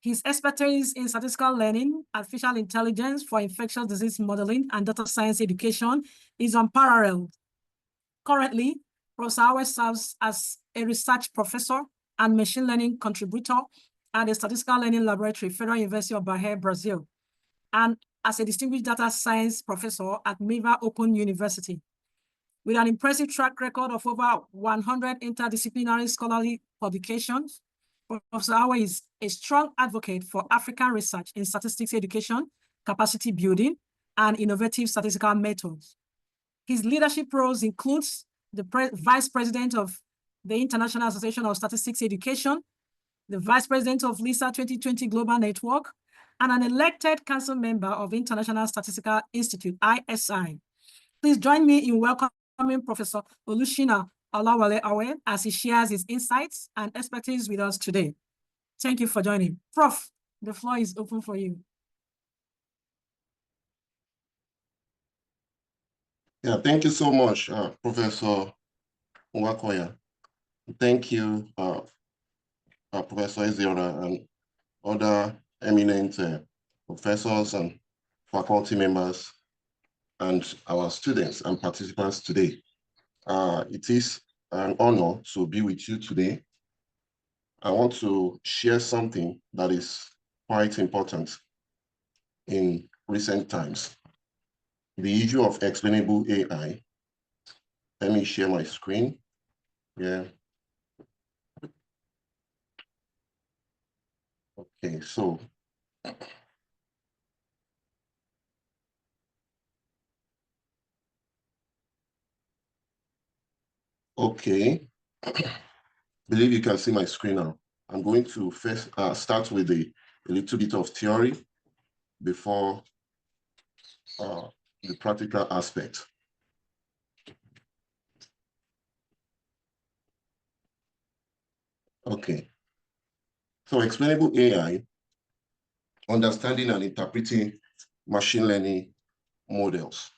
His expertise in statistical learning, artificial intelligence for infectious disease modeling, and data science education is unparalleled. Currently, Professor Awe serves as a research professor and machine learning contributor at the Statistical Learning Laboratory, Federal University of Bahia, Brazil, and as a distinguished data science professor at Miva Open University. With an impressive track record of over 100 interdisciplinary scholarly publications, Professor Awe is a strong advocate for African research in statistics education, capacity building, and innovative statistical methods. His leadership roles includes the Vice President of the International Association of Statistics Education, the Vice President of LISA 2020 Global Network, and an elected council member of International Statistical Institute, ISI. Please join me in welcoming Professor Olushina Olawale Awe as he shares his insights and expertise with us today. Thank you for joining. Prof, the floor is open for you. Yeah, thank you so much, Professor Nwakoya. Thank you, Professor Eziora and other eminent professors and faculty members and our students and participants today. It is an honor to be with you today. I want to share something that is quite important in recent times. The issue of explainable AI. Let me share my screen. Yeah. Okay, so okay. Believe you can see my screen now. I'm going to first start with a little bit of theory before the practical aspect. Okay. So explainable AI, understanding and interpreting machine learning models.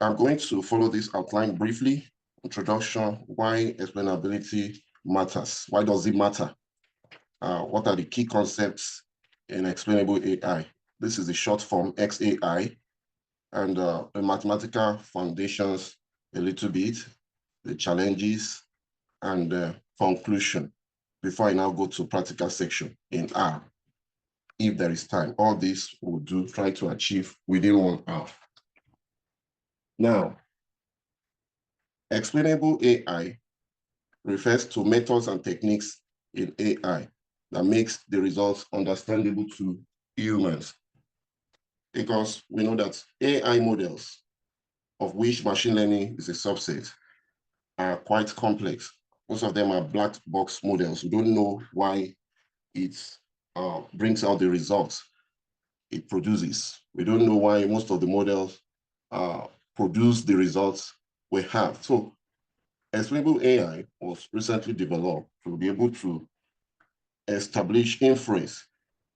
I'm going to follow this outline briefly. Introduction, why explainability matters. Why does it matter? What are the key concepts in explainable AI? This is the short form XAI, and the mathematical foundations a little bit, the challenges, and the conclusion, before I now go to practical section in R. If there is time, all this we'll try to achieve within 1 hour. Now, explainable AI refers to methods and techniques in AI that makes the results understandable to humans. Because we know that AI models, of which machine learning is a subset, are quite complex. Most of them are black box models. We don't know why it brings out the results it produces. We don't know why most of the models produce the results we have. So explainable AI was recently developed to be able to establish inference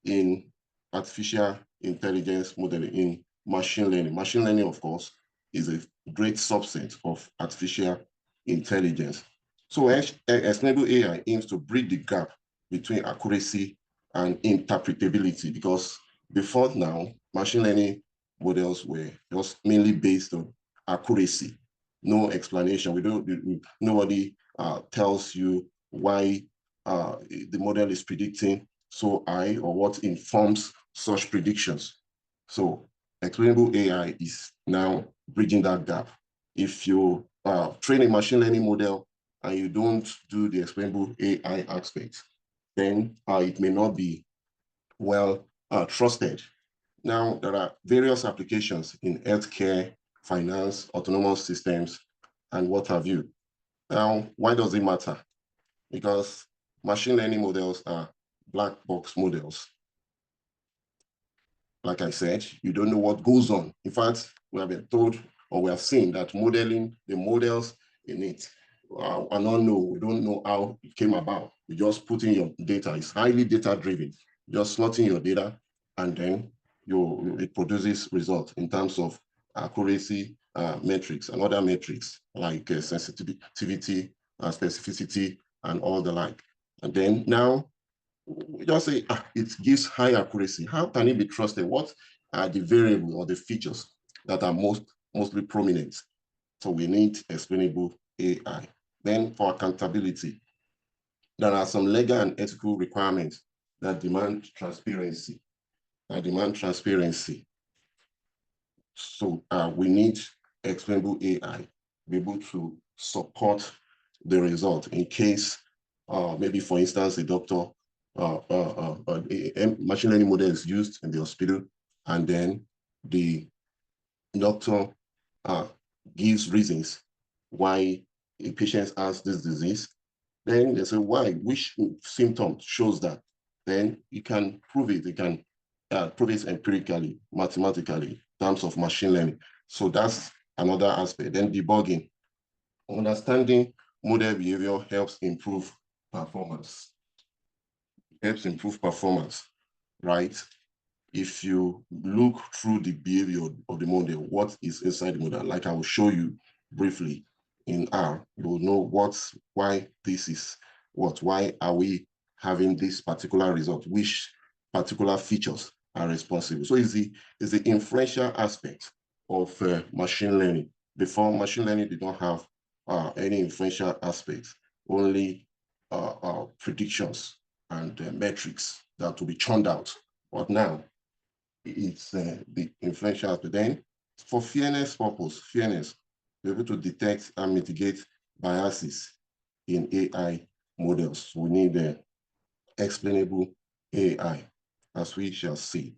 in artificial intelligence modeling, in machine learning. Machine learning, of course, is a great subset of artificial intelligence. So explainable AI aims to bridge the gap between accuracy and interpretability, because before now, machine learning models were just mainly based on accuracy, no explanation. Nobody tells you why the model is predicting so high or what informs such predictions. So explainable AI is now bridging that gap. If you train a machine learning model and you don't do the explainable AI aspect, then it may not be well trusted. Now, there are various applications in healthcare, finance, autonomous systems, and what have you. Now, why does it matter? Because machine learning models are black box models. Like I said, you don't know what goes on. In fact, we have been told, or we have seen that modeling, the models in it are unknown. We don't know how it came about. You just put in your data. It's highly data-driven. Just slot in your data, and then it produces results in terms of accuracy metrics and other metrics like sensitivity, specificity, and all the like. And then now we just say it gives high accuracy. How can it be trusted? What are the variables or the features that are mostly prominent? So we need explainable AI. Then for accountability, there are some legal and ethical requirements that demand transparency. So we need explainable AI to be able to support the result in case, maybe for instance, a doctor, a machine learning model is used in the hospital, and then the doctor gives reasons why a patient has this disease. Then they say why, which symptom shows that. Then you can prove it. You can prove it empirically, mathematically, in terms of machine learning. So that's another aspect. Then debugging. Understanding model behavior helps improve performance. Right? If you look through the behavior of the model, what is inside the model, like I will show you briefly in R, you will know why this is why are we having this particular result, which particular features are responsible. So it's the inferential aspect of machine learning. Before, machine learning did not have any inferential aspects, only predictions and metrics that will be churned out. But now, it's the influential aspect. Then, for fairness purpose, be able to detect and mitigate biases in AI models. We need explainable AI, as we shall see.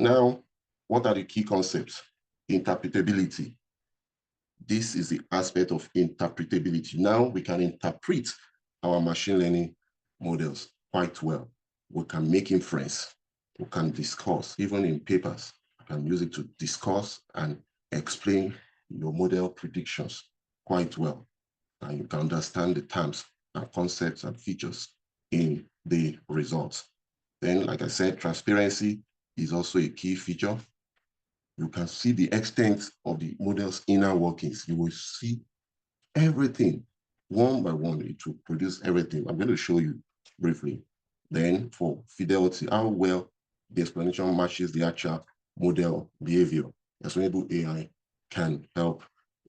Now, what are the key concepts? Interpretability. This is the aspect of interpretability. Now we can interpret our machine learning models quite well. We can make inference. We can discuss, even in papers, you can use it to discuss and explain your model predictions quite well. And you can understand the terms and concepts and features in the results. Then, like I said, transparency is also a key feature. You can see the extent of the model's inner workings. You will see everything one by one. It will produce everything. I'm going to show you briefly. Then for fidelity, how well the explanation matches the actual model behavior. Explainable AI can help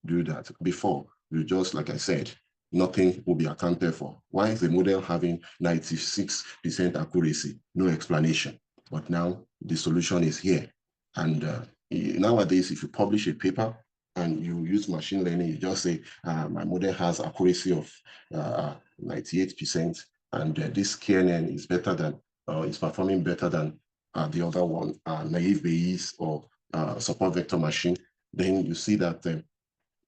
do that. Before, you just, like I said, nothing will be accounted for. Why is the model having 96% accuracy? No explanation. But now the solution is here. And nowadays, if you publish a paper and you use machine learning, you just say, my model has accuracy of 98%, and this KNN is better than, is performing better than the other one, naive Bayes or support vector machine. Then you see that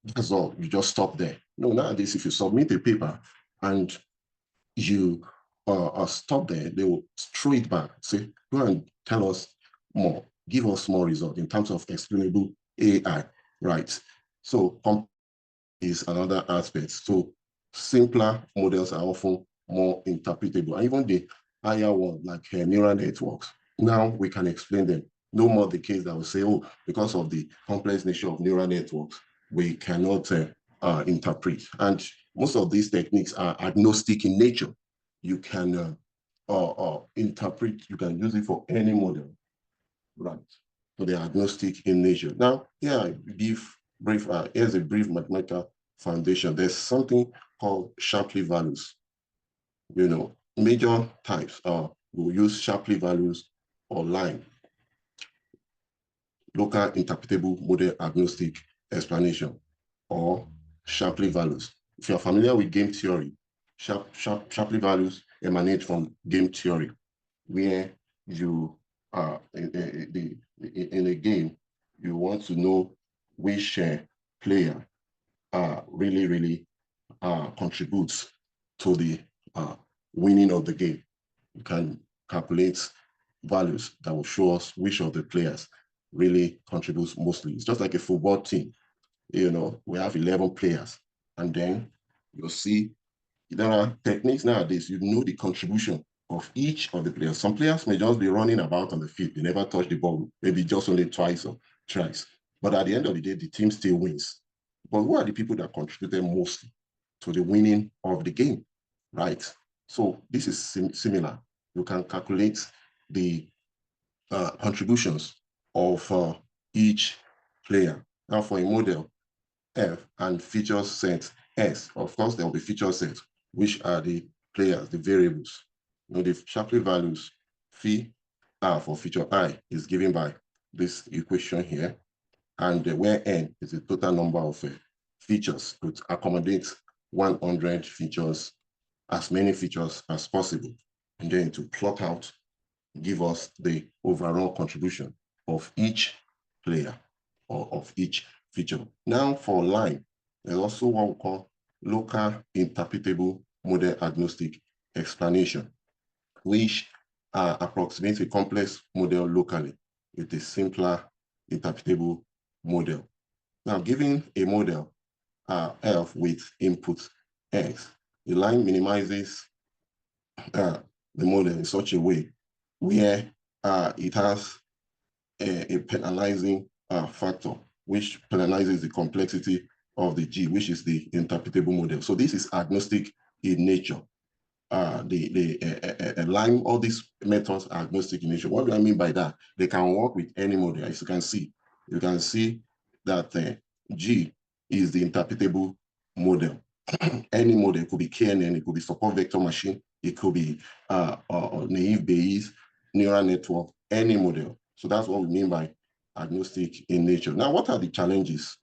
that's all, you just stop there. No, nowadays, if you submit a paper and you stop there, they will throw it back, say, go and tell us more, give us more results in terms of explainable AI, right? So is another aspect. So simpler models are often more interpretable. And even the higher one, like neural networks, now we can explain them. No more the case that we say, oh, because of the complex nature of neural networks, we cannot interpret. And most of these techniques are agnostic in nature. You can interpret, you can use it for any model, right? So they are agnostic in nature. Now, yeah, here's a brief mathematical foundation. There's something called Shapley values. You know, major types we'll use Shapley values or line, local interpretable model agnostic explanation, or Shapley values. If you're familiar with game theory, Shapley values emanate from game theory, where you in a game, you want to know which player really contributes to the winning of the game. You can calculate values that will show us which of the players really contributes mostly. It's just like a football team. You know, we have 11 players, and then you'll see there are techniques nowadays. You know the contribution of each of the players. Some players may just be running about on the field. They never touch the ball, maybe just only twice or thrice. But at the end of the day, the team still wins. But who are the people that contributed mostly to the winning of the game, right? So this is similar. you can calculate the contributions of each player. Now for a model F and feature set S, of course, there will be feature sets, which are the players, the variables. You know, the Shapley values, phi R for feature I is given by this equation here, and where N is the total number of features to accommodate 100 features, as many features as possible, and then to plot out, give us the overall contribution of each player or of each feature. Now for line, there's also what we call local interpretable model agnostic explanation, which approximates a complex model locally with a simpler interpretable model. Now, given a model F with input X, the line minimizes the model in such a way where it has a penalizing factor, which penalizes the complexity of the G, which is the interpretable model. So this is agnostic in nature. Line, all these methods are agnostic in nature. What do I mean by that? They can work with any model, as you can see. You can see that G is the interpretable model. Any model, it could be KNN, it could be support vector machine, it could be naive Bayes, neural network, any model. So that's what we mean by agnostic in nature. Now, what are the challenges?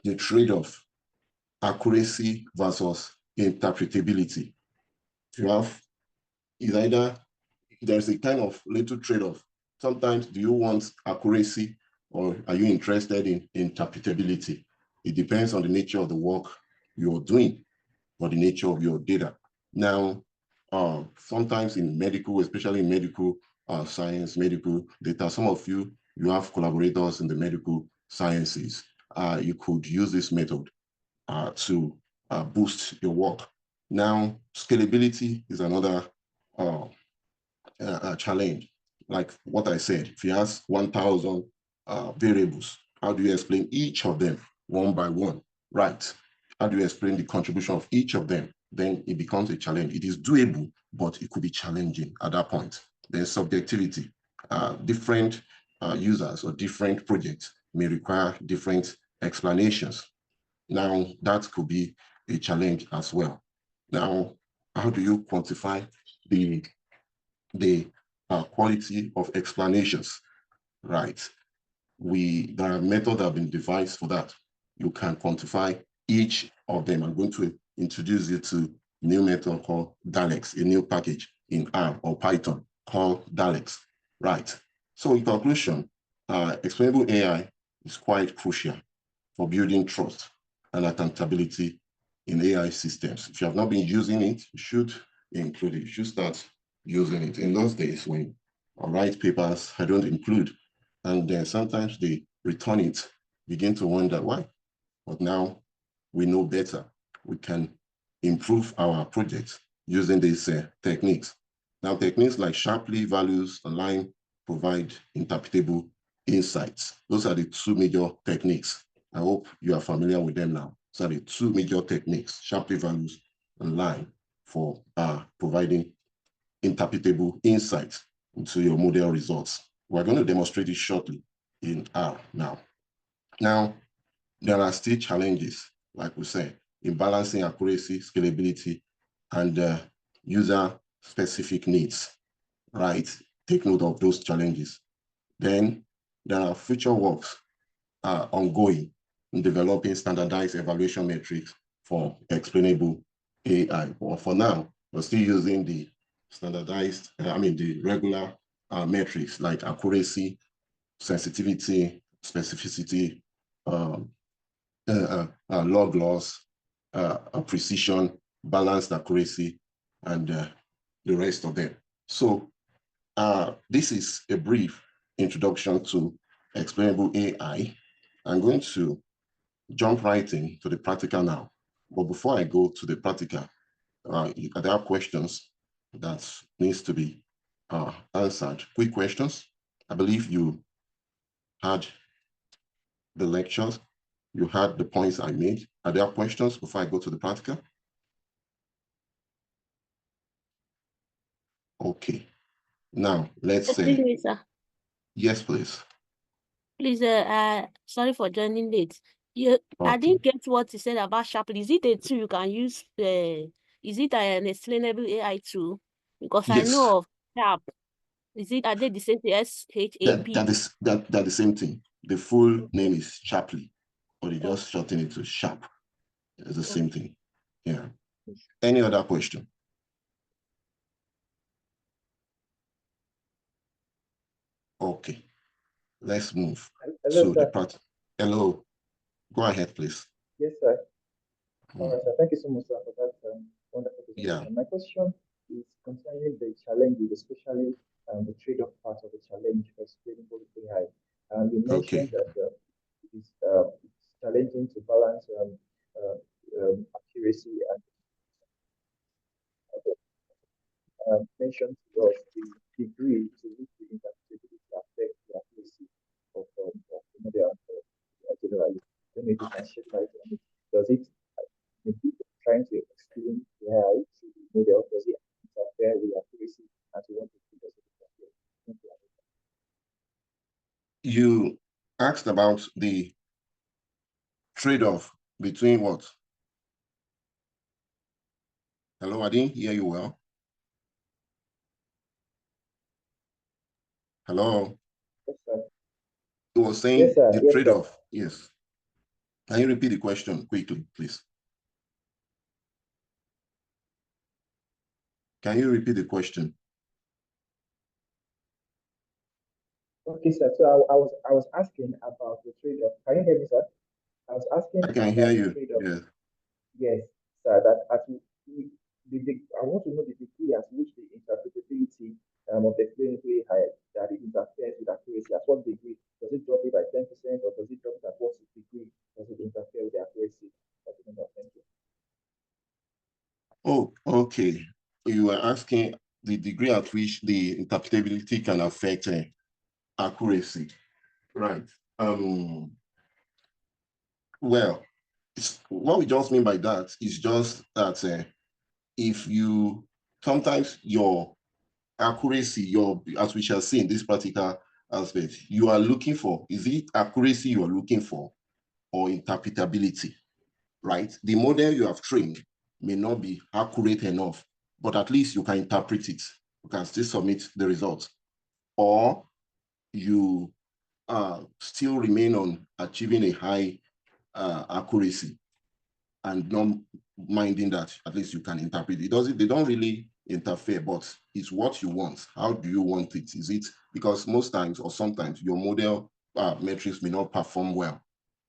The trade-off, accuracy versus interpretability. You have, is either there's a kind of little trade-off. Sometimes do you want accuracy or are you interested in interpretability? It depends on the nature of the work you're doing or the nature of your data. Now, sometimes in medical, especially in medical science, medical data, some of you have collaborators in the medical sciences. You could use this method to boost your work. Now, scalability is another challenge. Like what I said, if you ask 1,000 variables, how do you explain each of them one by one? Right. How do you explain the contribution of each of them? Then it becomes a challenge. It is doable, but it could be challenging at that point. Then subjectivity. Different users or different projects may require different explanations. Now, that could be a challenge as well. Now, how do you quantify the quality of explanations? Right. There are methods that have been devised for that. You can quantify each of them. I'm going to introduce you to a new method called DALEX, a new package in R or Python called DALEX. Right. So in conclusion, explainable AI is quite crucial for building trust and accountability in AI systems. If you have not been using it, you should include it. You should start using it. In those days when I write papers, I don't include, and then sometimes they return it, begin to wonder why. But now we know better. We can improve our projects using these techniques. Now, techniques like Shapley values align provide interpretable insights. Those are the two major techniques. I hope you are familiar with them now. So the two major techniques, Shapley values and line, for providing interpretable insights into your model results. We're going to demonstrate it shortly in R now. Now, there are still challenges, like we said, in balancing accuracy, scalability, and user-specific needs, right? Take note of those challenges. Then there are future works ongoing in developing standardized evaluation metrics for explainable AI. But for now, we're still using the standardized, the regular metrics like accuracy, sensitivity, specificity, log loss, precision, balanced accuracy, and the rest of them. So this is a brief introduction to explainable AI. I'm going to jump right into the practical now. But before I go to the practical, there are questions that needs to be answered. Quick questions. I believe you had the lectures. You had the points I made. Are there questions before I go to the practical? Okay. Now, let's say. Excuse me, sir. Yes, please. Please, sorry for joining late. I Okay. didn't get what you said about Sharply. Is it a tool you can use? Is it an explainable AI tool? Because I Yes. know of Sharp. Are they the same thing? That the same thing. The full name is Shapley, or they just shorten it to Sharp. It's the same thing. Yeah. Any other question? Okay. Let's move. Hello, to sir. the part. Hello. Go ahead, please. Yes, sir. Mm. All right, sir. Thank you so much, sir, for that wonderful presentation. Yeah. My question is concerning the challenges, especially the trade-off part of the challenge for explainable AI. You mentioned that it's challenging to balance accuracy and mentioned to us the degree to which the interpretability affects the accuracy of the model generally. Then if you can shed light on it, does it trying to explain AI to the model, does it interfere with accuracy, and to what degree does it interfere? You asked about the trade-off between what? Hello, I didn't hear you well. Hello. Yes, sir. You were saying Yes, sir. the Yes, trade-off. sir. Yes. Can you repeat the question quickly, please? Can you repeat the question? Okay, sir. So I was asking about the trade-off. Can you hear me, sir? I was asking I can about hear the you. trade-off. Yes. Yes, sir. That I want to know the degree at which the interpretability of the explainable AI that it interferes with accuracy. At what degree does it drop it by 10%, or does it drop it at what degree does it interfere with the accuracy? Thank you. Oh, okay. You are asking the degree at which the interpretability can affect accuracy, right? Well, what we just mean by that is just that if you sometimes your accuracy, as we shall see in this practical aspect, you are looking for, is it accuracy you are looking for or interpretability, right? The model you have trained may not be accurate enough, but at least you can interpret it. You can still submit the results. Or you still remain on achieving a high accuracy and not minding that at least you can interpret it. They don't really interfere, but it's what you want. How do you want it? Is it because most times or sometimes your model metrics may not perform well.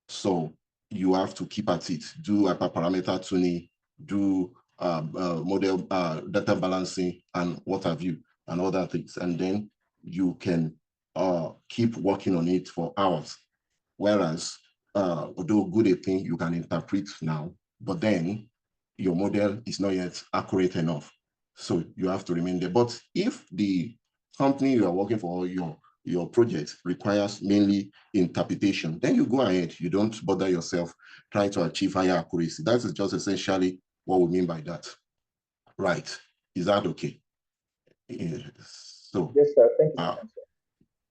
So you have to keep at it, do hyperparameter tuning, do model data balancing and what have you, and other things. And then you can keep working on it for hours. Whereas, although good a thing you can interpret now, but then your model is not yet accurate enough. So you have to remain there. But if the company you are working for, your project requires mainly interpretation, then you go ahead. You don't bother yourself trying to achieve higher accuracy. That is just essentially what we mean by that. Right. Is that okay? So, yes, sir. Thank you so much, sir.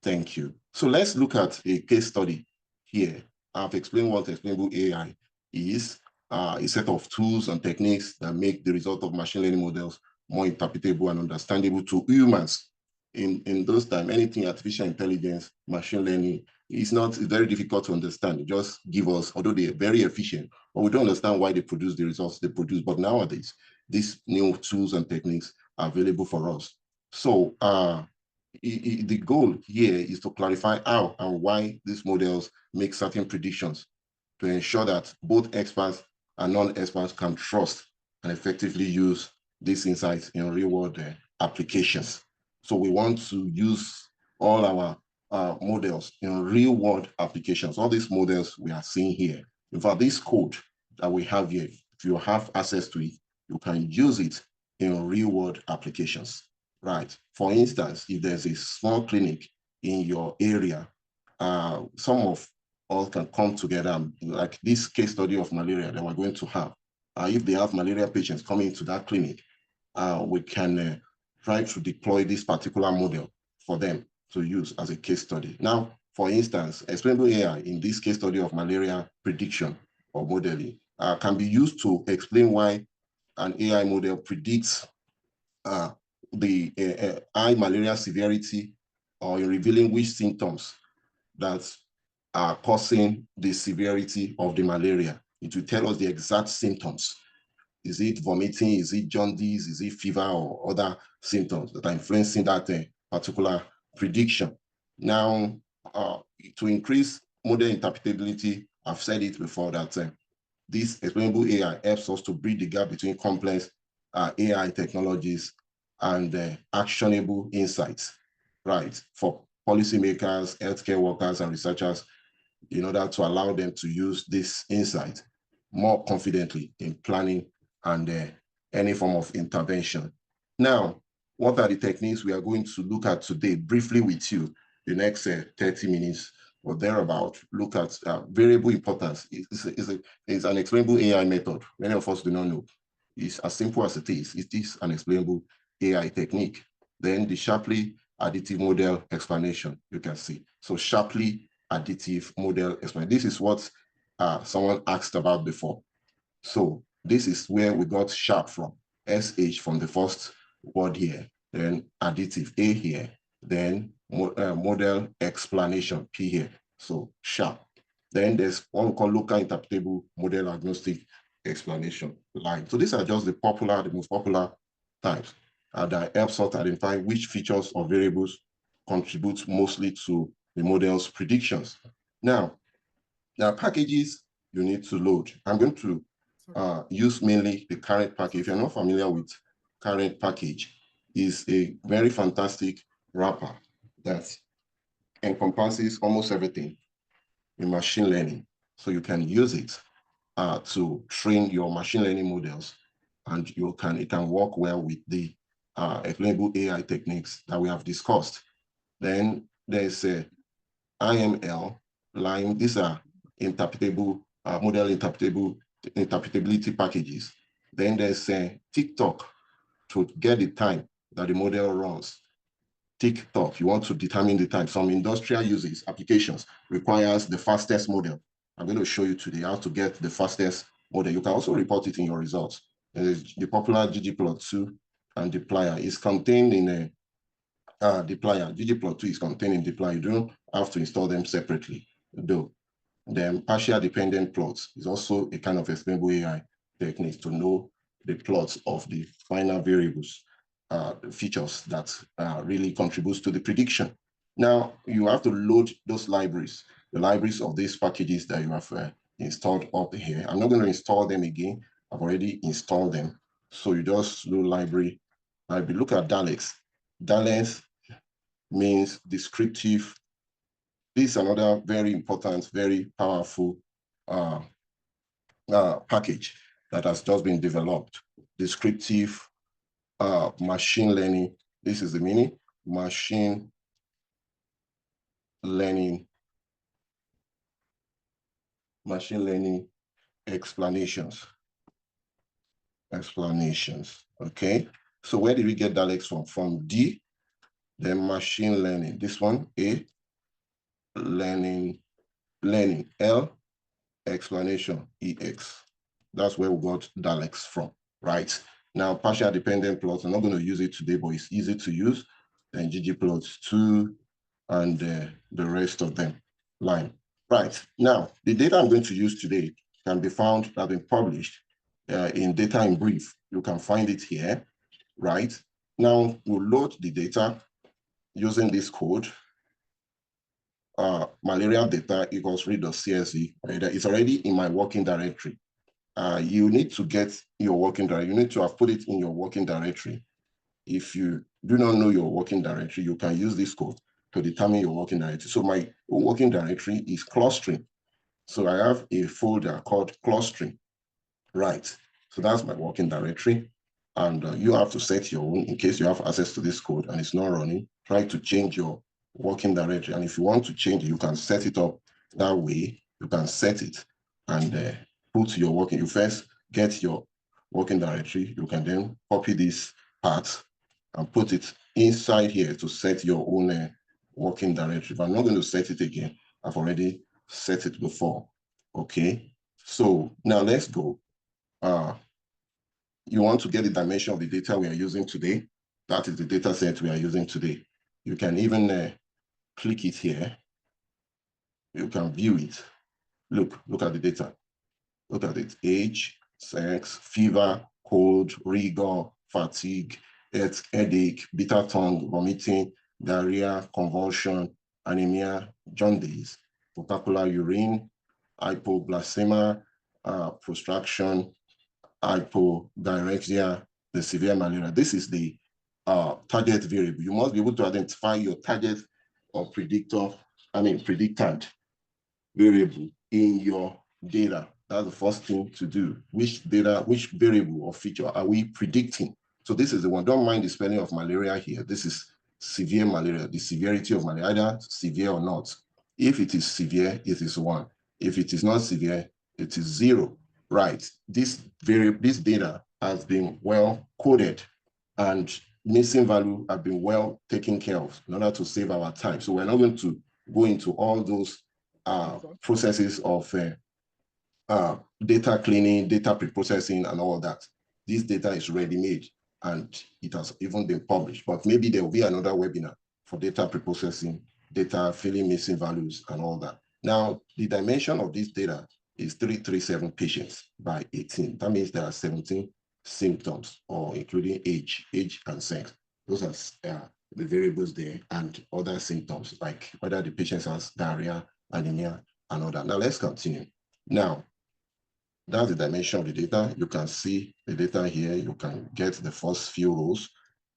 Thank you. So let's look at a case study here. I've explained what explainable AI is, a set of tools and techniques that make the result of machine learning models more interpretable and understandable to humans. In those times, anything artificial intelligence, machine learning, it's very difficult to understand. Just give us, although they're very efficient, but we don't understand why they produce the results they produce. But nowadays, these new tools and techniques are available for us. So the goal here is to clarify how and why these models make certain predictions to ensure that both experts and non-experts can trust and effectively use these insights in real-world applications. So we want to use all our models in real-world applications. All these models we are seeing here. In fact, this code that we have here, if you have access to it, you can use it in real-world applications. Right. For instance, if there's a small clinic in your area, some of us can come together, like this case study of malaria that we're going to have. If they have malaria patients coming to that clinic, we can try to deploy this particular model for them to use as a case study. Now, for instance, explainable AI in this case study of malaria prediction or modeling can be used to explain why an AI model predicts the high malaria severity, or in revealing which symptoms that are causing the severity of the malaria. It will tell us the exact symptoms. Is it vomiting? Is it jaundice? Is it fever or other symptoms that are influencing that particular prediction? Now, to increase model interpretability, I've said it before that this explainable AI helps us to bridge the gap between complex AI technologies and actionable insights, right, for policymakers, healthcare workers, and researchers, in order to allow them to use this insight more confidently in planning and any form of intervention. Now, what are the techniques we are going to look at today briefly with you the next 30 minutes or thereabout? Look at variable importance. It's an explainable AI method. Many of us do not know. It's as simple as it is. It is an explainable AI technique. Then the sharply additive model explanation, you can see. So sharply additive model explanation. This is what someone asked about before. So this is where we got sharp from, SH from the first word here, then additive A here, then model explanation P here. So sharp. Then there's what we call local interpretable model agnostic explanation line. So these are just the most popular types that helps us identify which features or variables contribute mostly to the model's predictions. Now, there are packages you need to load. I'm going to use mainly the current package. If you're not familiar with current package, is a very fantastic wrapper that encompasses almost everything in machine learning. So you can use it to train your machine learning models, and it can work well with the explainable AI techniques that we have discussed. Then there's a IML line. These are interpretable, model interpretability packages. Then there's a TikTok to get the time that the model runs. TikTok, you want to determine the time. Some industrial uses, applications, requires the fastest model. I'm going to show you today how to get the fastest model. You can also report it in your results. The popular ggplot2 and dplyr is contained in a dplyr. ggplot2 is contained in dplyr. You don't have to install them separately, though. Then partial dependent plots is also a kind of explainable AI technique to know the plots of the final variables, the features that really contributes to the prediction. Now, you have to load those libraries, the libraries of these packages that you have installed up here. I'm not going to install them again. I've already installed them. So you just load library. Look at DALEX. DALEX means descriptive. This is another very important, very powerful package that has just been developed. Descriptive machine learning. This is the meaning. Machine learning explanations. Okay. So where did we get DALEX from? From D, then machine learning. This one, A, learning, L, explanation, EX. That's where we got DALEX from, right? Now, partial dependent plots, I'm not going to use it today, but it's easy to use. And ggplot2 and the rest of them line. Right, now, the data I'm going to use today can be found, have been published in Data in Brief. You can find it here, right? Now, we'll load the data using this code. Malaria data equals read.csv. It's already in my working directory. You need to get your working directory. You need to have put it in your working directory. If you do not know your working directory, you can use this code to determine your working directory. So my working directory is clustering. So I have a folder called clustering, right? So that's my working directory. And you have to set your own in case you have access to this code and it's not running. Try to change your working directory. And if you want to change it, you can set it up that way. You can set it and put your working. You first get your working directory. You can then copy this part and put it inside here to set your own working directory. But I'm not going to set it again. I've already set it before. Okay, so now let's go. You want to get the dimension of the data we are using today. That is the data set we are using today. You can even click it here. You can view it. Look at the data. Look at it. Age, sex, fever, cold, rigor, fatigue, headache, bitter tongue, vomiting, diarrhea, convulsion, anemia, jaundice, potacular urine, hypoglycemia, prostraction, hypodiarrhea, the severe malaria. This is the target variable. You must be able to identify your target or predicted variable in your data. That's the first thing to do. Which variable or feature are we predicting? So this is the one. Don't mind the spelling of malaria here. This is severe malaria, the severity of malaria, either severe or not. If it is severe, it is 1. If it is not severe, it is 0. Right. This data has been well coded, and missing value have been well taken care of in order to save our time. So we're not going to go into all those processes of data cleaning, data pre-processing, and all that. This data is ready-made, and it has even been published. But maybe there will be another webinar for data pre-processing, data filling missing values, and all that. Now, the dimension of this data is 337 patients by 18. That means there are 17 symptoms, or including age and sex. Those are the variables there, and other symptoms, like whether the patient has diarrhea, anemia, and all that. Now, let's continue. Now, that's the dimension of the data. You can see the data here. You can get the first few rows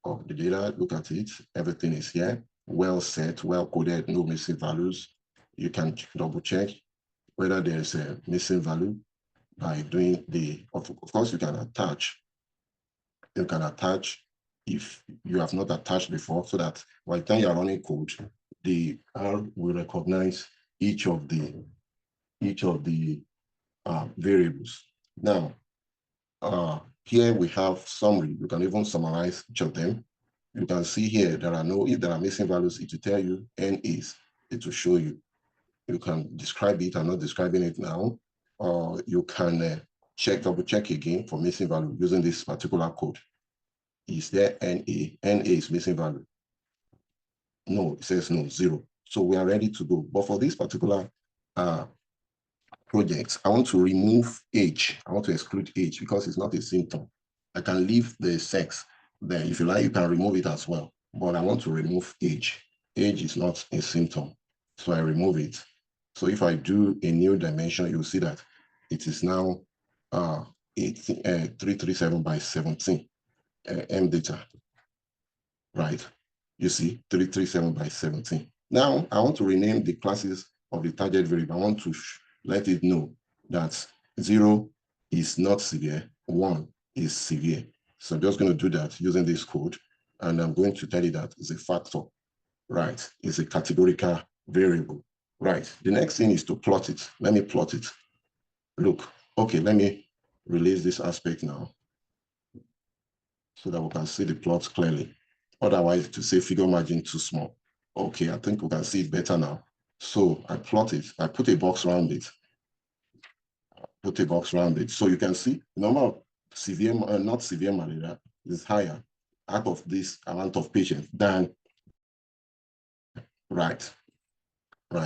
of the data. Look at it. Everything is here. Well set, well coded, no missing values. You can double check whether there's a missing value by doing of course, you can attach. You can attach if you have not attached before, so that by the time you are running code, the R will recognize each of the variables. Now, here we have summary. You can even summarize each of them. You can see here if there are missing values, it will tell you N is. It will show you. You can describe it. I'm not describing it now. Or you can double check again for missing value using this particular code. Is there NA? NA is missing value. No, it says no, 0. So we are ready to go. But for this particular project, I want to remove age. I want to exclude age because it's not a symptom. I can leave the sex there. If you like, you can remove it as well. But I want to remove age. Age is not a symptom. So I remove it. So if I do a new dimension, you'll see that it is now 337 by 17 M data. Right. You see, 337 by 17. Now, I want to rename the classes of the target variable. I want to let it know that 0 is not severe, 1 is severe. So I'm just going to do that using this code. And I'm going to tell you that it's a factor, right? It's a categorical variable, right? The next thing is to plot it. Let me plot it. Look, okay, let me release this aspect now so that we can see the plot clearly. Otherwise, to say figure margin too small. Okay, I think we can see it better now. So I plot it. I put a box around it. So you can see the number of severe, not severe malaria is higher out of this amount of patients than right.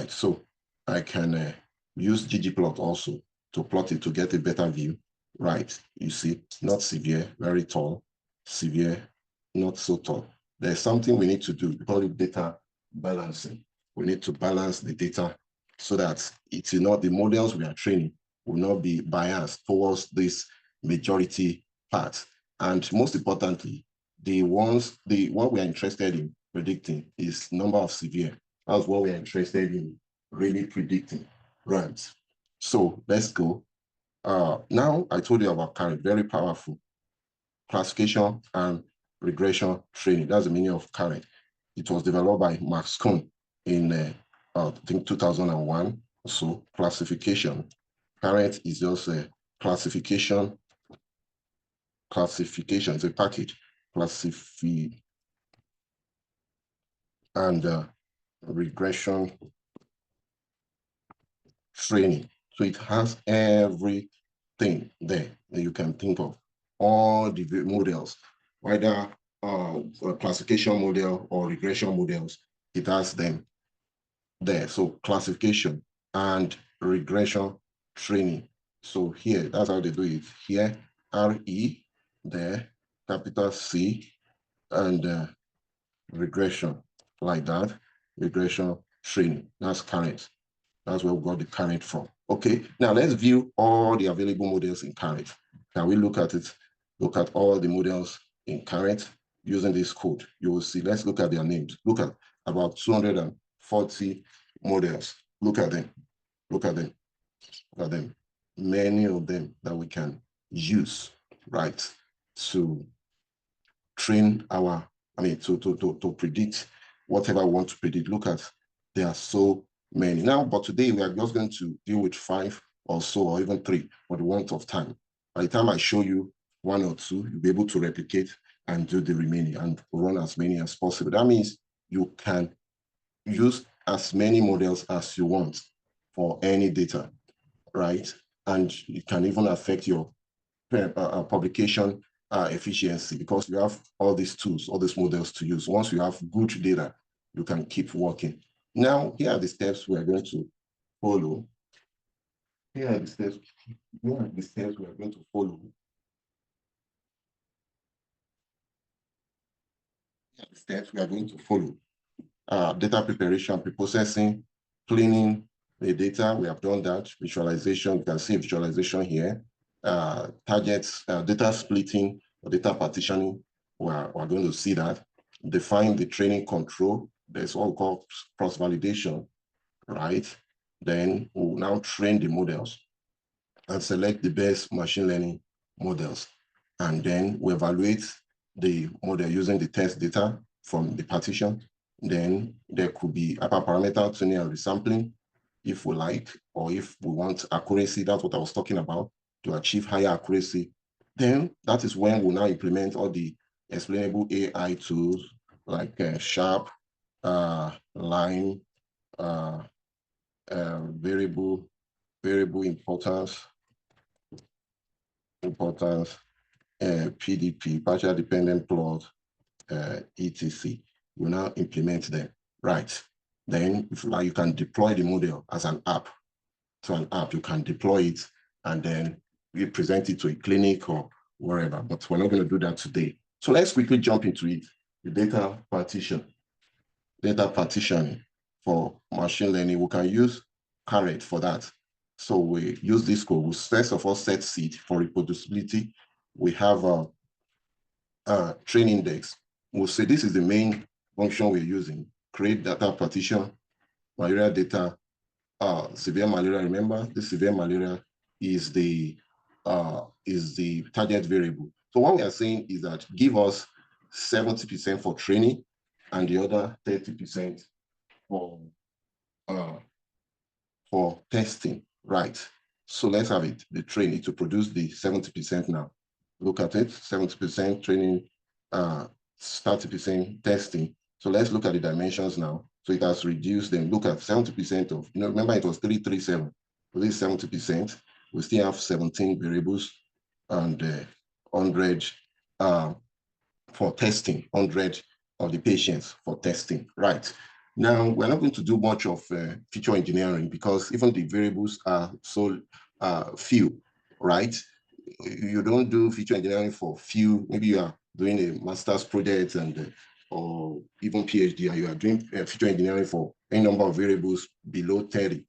So I can use ggplot also to plot it to get a better view. Right, you see, not severe, very tall, severe, not so tall. There's something we need to do. We call it data balancing. We need to balance the data so that it's not the models we are training will not be biased towards this majority part. And most importantly, what we are interested in predicting is number of severe. That's what we are interested in really predicting. Right. So let's go. Now I told you about CARET, very powerful classification and regression training. That's the meaning of CARET. It was developed by Max Kuhn in I think 2001. So classification. CARET is just a classification. It's a package. and regression training. So it has everything there that you can think of, all the models, whether a classification model or regression models, it has them there. So classification and regression training. So here, that's how they do it. Here, RE, there, capital C, and regression, like that, regression training. That's current. That's where we got the current from. Okay, now let's view all the available models in current. Can we look at it? Look at all the models in current using this code. You will see, let's look at their names. Look at about 240 models. Look at them. Look at them. Look at them. Many of them that we can use, right, to train our, to predict whatever we want to predict. Look at, there are so many. Now, but today we are just going to deal with 5 or so, or even 3 for the want of time. By the time I show you 1 or 2, you'll be able to replicate and do the remaining and run as many as possible. That means you can use as many models as you want for any data, right? And it can even affect your publication efficiency, because you have all these tools, all these models to use. Once you have good data, you can keep working. Now, here are the steps we are going to follow. Here are the steps we are going to follow. Here are the steps we are going to follow. Data preparation, preprocessing, cleaning the data. We have done that. Visualization, you can see visualization here. Targets, data splitting, data partitioning. We're going to see that. Define the training control. There's what called cross-validation, right? Then we'll now train the models and select the best machine learning models. And then we evaluate the model using the test data from the partition. Then there could be hyperparameter tuning and resampling, if we like, or if we want accuracy. That's what I was talking about, to achieve higher accuracy. Then that is when we now implement all the explainable AI tools like Sharp, Line, variable importance, PDP, partial dependent plot, etc. You now implement them, right? Then, if you can deploy the model as an app. To an app, you can deploy it and then we present it to a clinic or wherever, but we're not going to do that today. So let's quickly jump into it. The data partitioning for machine learning. We can use Caret for that. So we use this code. We first of all set seed for reproducibility. We have a train index. We'll say this is the main function we're using. Create data partition, malaria data, severe malaria. Remember, the severe malaria is the target variable. So what we are saying is that give us 70% for training and the other 30% for testing, right? So let's have it, the training to produce the 70% now. Look at it, 70% training, 30% testing. So let's look at the dimensions now. So it has reduced them. Look at 70% of, remember it was 337. So this 70%, we still have 17 variables and 100 for testing, 100 of the patients for testing, right? Now, we're not going to do much of feature engineering because even the variables are so few, right? You don't do feature engineering for few. Maybe you are doing a master's project and or even PhD, and you are doing feature engineering for any number of variables below 30.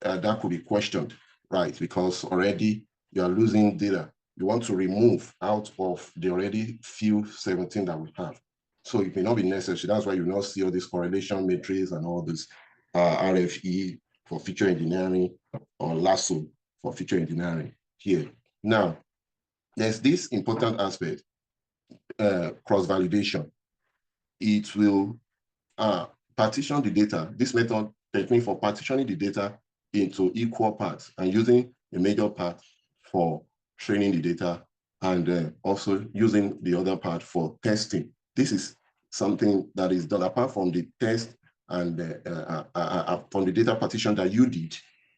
That could be questioned, right? Because already you are losing data. You want to remove out of the already few 17 that we have. So it may not be necessary. That's why you now see all these correlation matrices and all this RFE for feature engineering or LASSO for feature engineering here. Now, there's this important aspect, cross-validation. It will partition the data. This method technique for partitioning the data into equal parts and using the major part for training the data and also using the other part for testing. This is something that is done apart from the test And from the data partition that you did,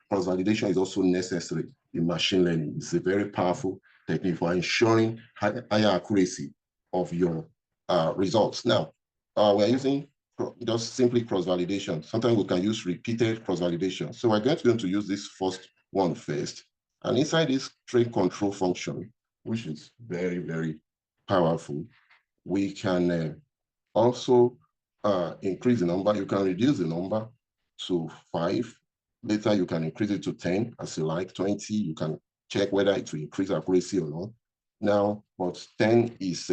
cross-validation is also necessary in machine learning. It's a very powerful technique for ensuring higher accuracy of your results. Now, we're using just simply cross-validation. Sometimes we can use repeated cross-validation. So we're going to use this first one first. And inside this train control function, which is very, very powerful, we can also increase the number. You can reduce the number to 5. Later, you can increase it to 10 as you like, 20. You can check whether it will increase accuracy or not. Now, but 10 is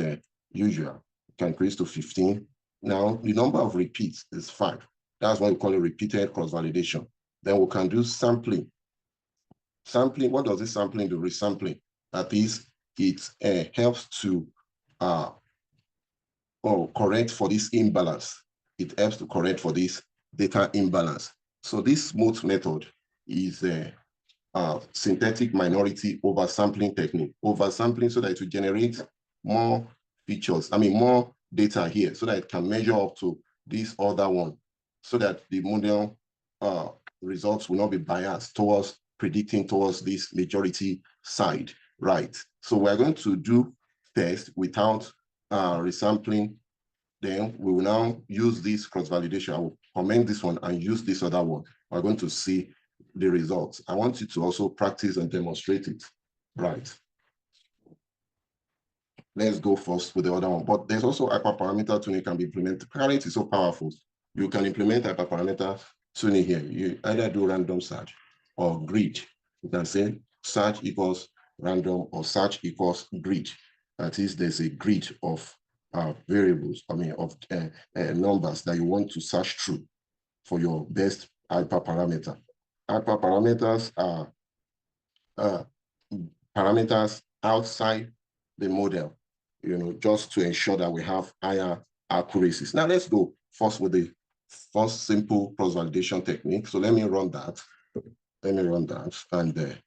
usual. You can increase to 15. Now, the number of repeats is 5. That's what we call a repeated cross-validation. Then we can do sampling. Sampling, what does this sampling do? Resampling. That is, it helps to correct for this imbalance. It helps to correct for this data imbalance. So this smooth method is a synthetic minority oversampling technique. Oversampling so that it will generate more features, more data here, so that it can measure up to this other one, so that the model results will not be biased towards predicting towards this majority side, right? So we're going to do test without resampling. Then we will now use this cross-validation. I will comment this one and use this other one. We're going to see the results. I want you to also practice and demonstrate it, right? Let's go first with the other one. But there's also hyperparameter tuning can be implemented. Current is so powerful. You can implement hyperparameter tuning here. You either do random search or grid. You can say search equals random or search equals grid. That is, there's a grid of variables, of numbers that you want to search through for your best hyperparameter. Hyperparameters are parameters outside the model, just to ensure that we have higher accuracies. Now let's go first with the first simple cross-validation technique. So let me run that. And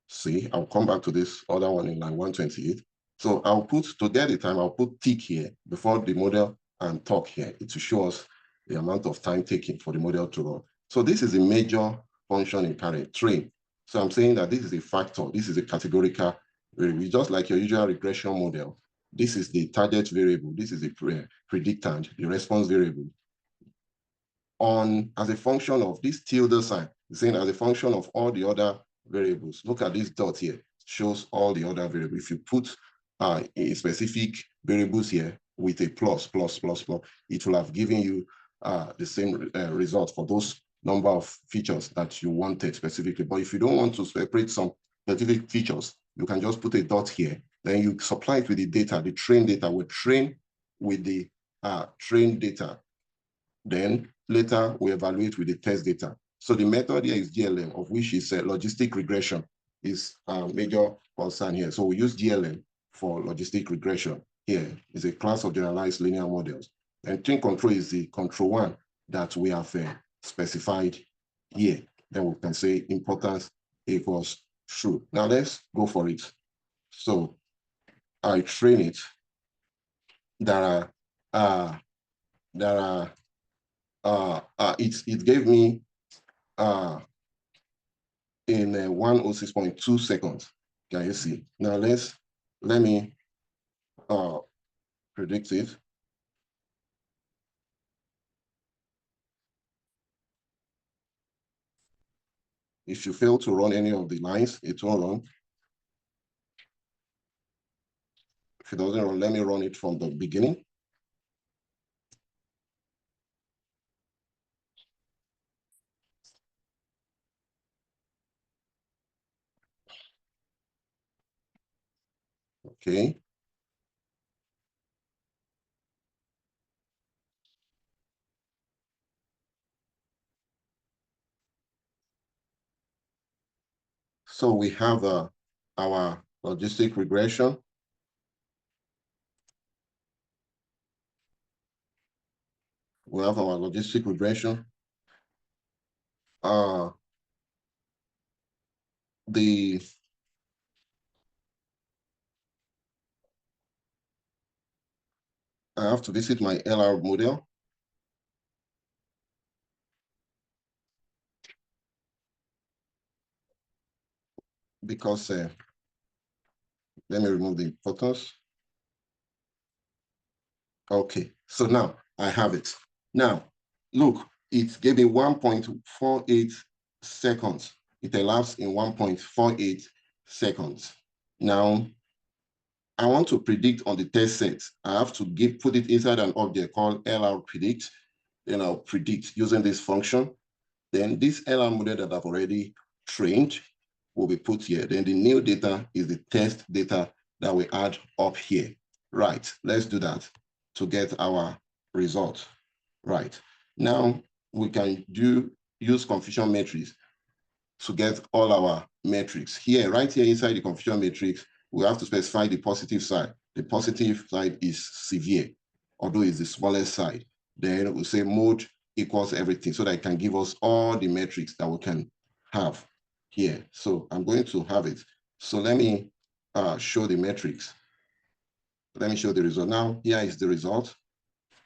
see, I'll come back to this other one in line 128. So I'll put, to get the time, I'll put tick here before the model and talk here. It will show us the amount of time taken for the model to run. So this is a major function in current train. So I'm saying that this is a factor. This is a categorical variable. Just like your usual regression model, this is the target variable. This is the predictant, the response variable. As a function of this tilde sign, saying as a function of all the other variables. Look at this dot here. It shows all the other variables. If you put a specific variables here with a plus, it will have given you the same result for those number of features that you wanted specifically. But if you don't want to separate some specific features, you can just put a dot here. Then you supply it with the data. The train data will train with the train data. Then later we evaluate with the test data. So the method here is GLM, of which is logistic regression is a major concern here. So we use GLM for logistic regression. Here is a class of generalized linear models. And train control is the control one that we have specified here. Then we can say importance equals true. Now let's go for it. So I train it. It gave me in 106.2 seconds. Can you see? Now let me predict it. If you fail to run any of the lines, it won't run. If it doesn't run, let me run it from the beginning. Okay. So we have our logistic regression. We have our logistic regression. I have to visit my LR model. because let me remove the photos. Okay, so now I have it. Now, look, it gave me 1.48 seconds. It elapsed in 1.48 seconds. Now, I want to predict on the test set. I have to put it inside an object called LR predict. Then I'll predict using this function. Then this LR model that I've already trained will be put here. Then the new data is the test data that we add up here. Right, let's do that to get our result. Right, now we can use confusion matrix to get all our metrics. Here, right here inside the confusion matrix, we have to specify the positive side. The positive side is severe, although it's the smallest side. Then we'll say mode equals everything so that it can give us all the metrics that we can have here. So I'm going to have it. So let me show the metrics. Let me show the result. Now, here is the result.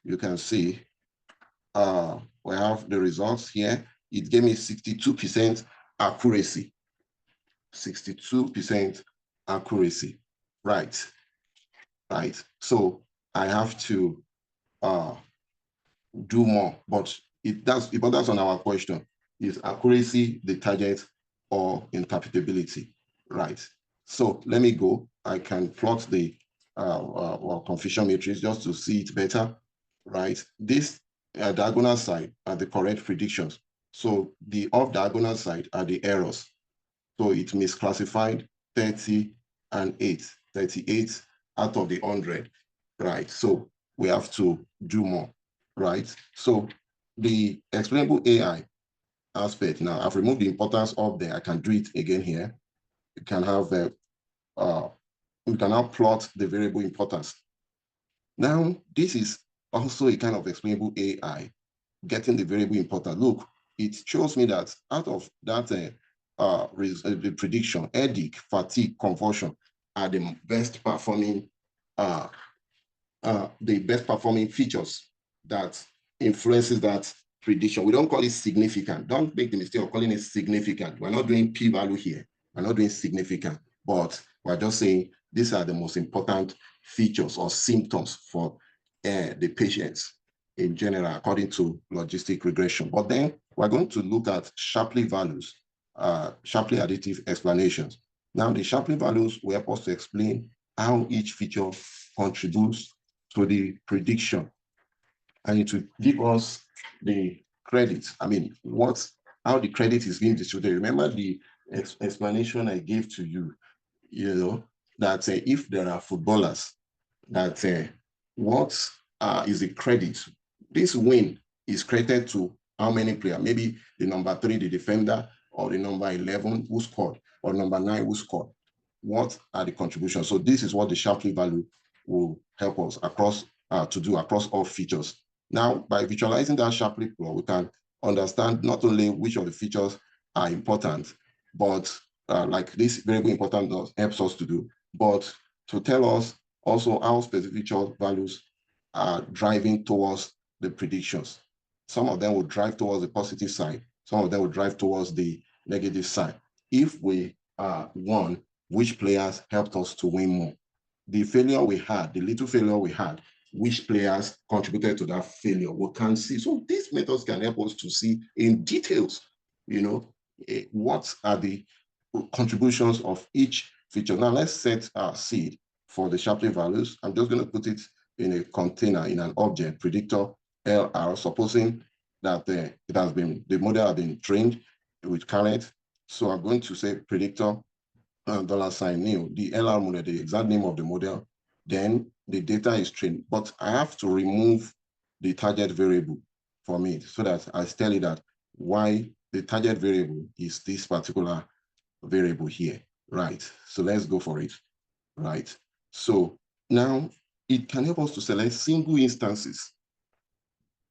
You can see we have the results here. It gave me 62% accuracy. 62% accuracy. Right. Right. So I have to do more, but that's on our question. Is accuracy the target or interpretability? Right. So let me go. I can plot the confusion matrix just to see it better. Right. This diagonal side are the correct predictions. So the off diagonal side are the errors. So it misclassified 30 and 8, 38 out of the 100, right? So we have to do more, right? So the explainable AI aspect, now I've removed the importance of there. I can do it again here. You can have, we can now plot the variable importance. Now, this is also a kind of explainable AI, getting the variable importance. Look, it shows me that out of that the prediction, headache, fatigue, convulsion are the best performing features that influences that prediction. We don't call it significant. Don't make the mistake of calling it significant. We're not doing p-value here. We're not doing significant, but we're just saying these are the most important features or symptoms for the patients in general, according to logistic regression. But then we're going to look at Shapley values, Shapley additive explanations. Now, the Shapley values will help us to explain how each feature contributes to the prediction. And it will give us the credit. I mean, how the credit is being distributed. Remember the explanation I gave to you, that if there are footballers, that what is the credit? This win is credited to how many players? Maybe the number 3, the defender, or the number 11 who scored, or number 9 who scored. What are the contributions? So this is what the Shapley value will help us to do across all features. Now, by visualizing that Shapley plot, we can understand not only which of the features are important, but like this variable important helps us to do, but to tell us also how specific feature values are driving towards the predictions. Some of them will drive towards the positive side. Some of them will drive towards the negative side. If we won, which players helped us to win more? The failure we had, the little failure we had, which players contributed to that failure? We can see. So these methods can help us to see in details, what are the contributions of each feature. Now let's set our seed for the Shapley values. I'm just going to put it in a container, in an object, predictor LR, supposing that the model has been trained with current. So I'm going to say predictor $new, the LR model, the exact name of the model. Then the data is trained, but I have to remove the target variable from it so that I tell you that why the target variable is this particular variable here, right? So let's go for it, right? So now it can help us to select single instances.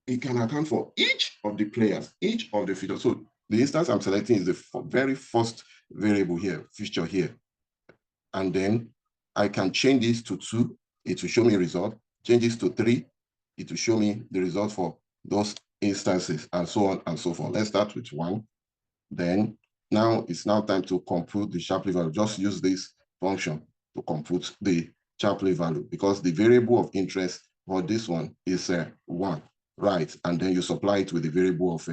It can account for each of the players, each of the features. So the instance I'm selecting is the very first variable here, feature here. And then I can change this to 2, it will show me a result. Change this to 3, it will show me the result for those instances, and so on and so forth. Let's start with 1. Then Now it's now time to compute the Shapley value. Just use this function to compute the Shapley value because the variable of interest for this one is 1, right? And then you supply it with the variable of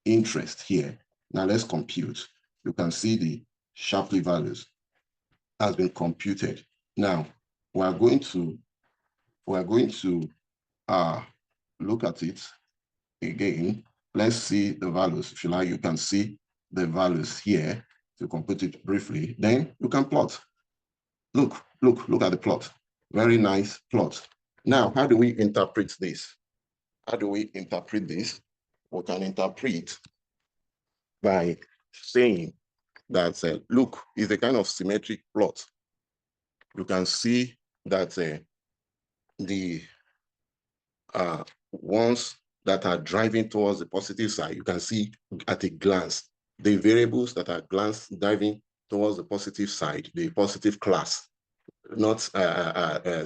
interest here. Now let's compute. You can see the Shapley values has been computed. Now we are going to look at it again. Let's see the values. If you like, you can see the values here. To compute it briefly, then you can plot. Look at the plot. Very nice plot. Now, how do we interpret this? How do we interpret this? We can interpret by saying that, look, it's a kind of symmetric plot. You can see that the ones that are driving towards the positive side, you can see at a glance, the variables that are driving towards the positive side, the positive class, not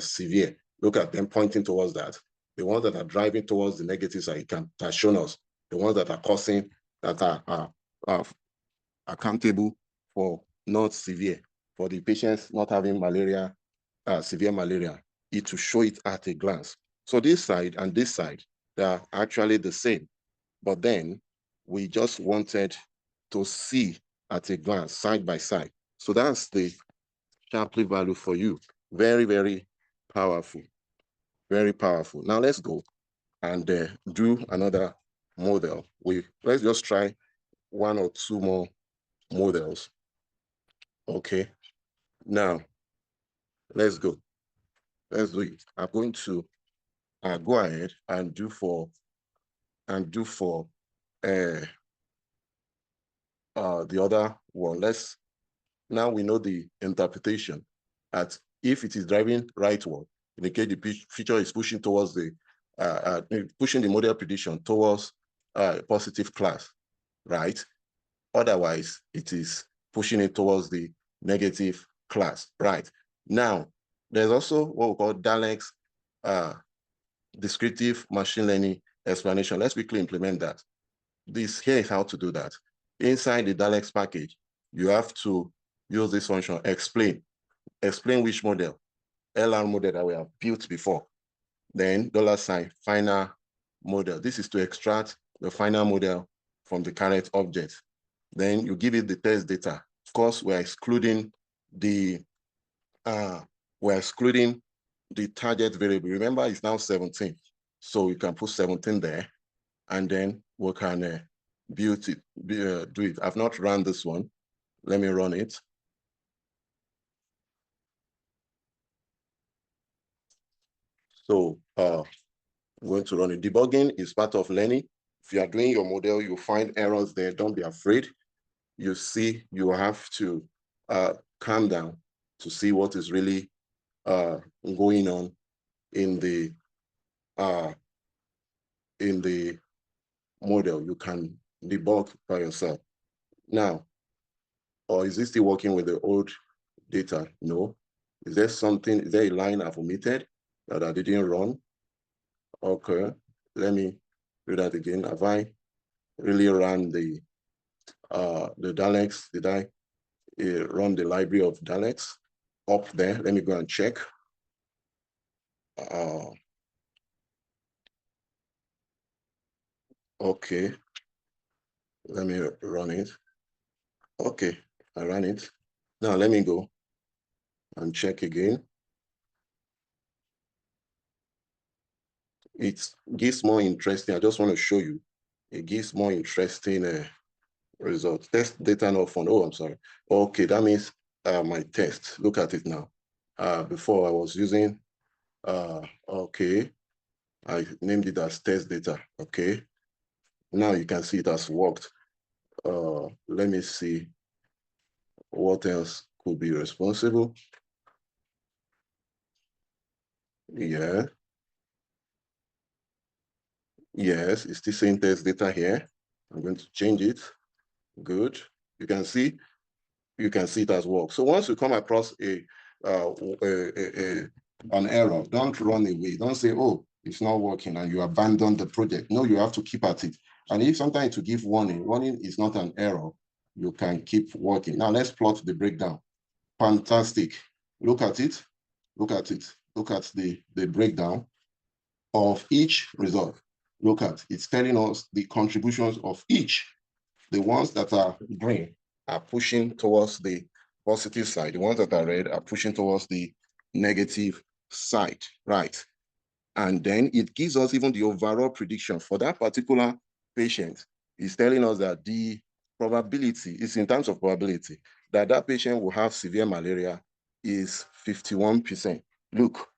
severe. Look at them pointing towards that. The ones that are driving towards the negative side has shown us. The ones that are causing, that are accountable for not severe, for the patients not having malaria, severe malaria, it will show it at a glance. So this side and this side, they are actually the same. But then we just wanted to see at a glance, side by side. So that's the Shapley value for you. Very, very powerful. Very powerful. Now let's go and do another model. Let's just try 1 or 2 more models. Okay. Now let's go. Let's do it. I'm going to go ahead and do for the other one. Now we know the interpretation. If it is driving rightward, indicate the feature is pushing towards pushing the model prediction towards positive class, right? Otherwise, it is pushing it towards the negative class, right? Now, there's also what we call DALEX descriptive machine learning explanation. Let's quickly implement that. Here is how to do that. Inside the DALEX package, you have to use this function, explain which model, LR model that we have built before. Then $ final model. This is to extract the final model from the current object. Then you give it the test data. Of course, we're excluding the target variable. Remember, it's now 17. So you can put 17 there, and then we can do it. I've not run this one. Let me run it. So I'm going to run it. Debugging is part of learning. If you are doing your model, you find errors there. Don't be afraid. You see, you have to calm down to see what is really going on in the model. You can debug by yourself. Now, or is this still working with the old data? No. Is there a line I've omitted that I didn't run? Okay, let me do that again. Have I really run the DALEX? Did I run the library of DALEX up there? Let me go and check. Okay, let me run it. Okay, I ran it. Now let me go and check again. It gives more interesting. I just want to show you. It gives more interesting results. Test data not found. Oh, I'm sorry. Okay, that means my test. Look at it now. Before I was using, okay, I named it as test data. Okay, now you can see it has worked. Let me see what else could be responsible. Yeah. Yes, it's still saying test data here. I'm going to change it. Good. You can see it has worked. So once you come across an error, don't run away. Don't say, oh, it's not working and you abandon the project. No, you have to keep at it. And if sometimes to give warning is not an error, you can keep working. Now let's plot the breakdown. Fantastic. Look at it. Look at it. Look at the breakdown of each result. Look at it's telling us the contributions of each. The ones that are green are pushing towards the positive side. The ones that are red are pushing towards the negative side, right? And then it gives us even the overall prediction for that particular patient. It's telling us that the probability is in terms of probability that that patient will have severe malaria is 51%. Look,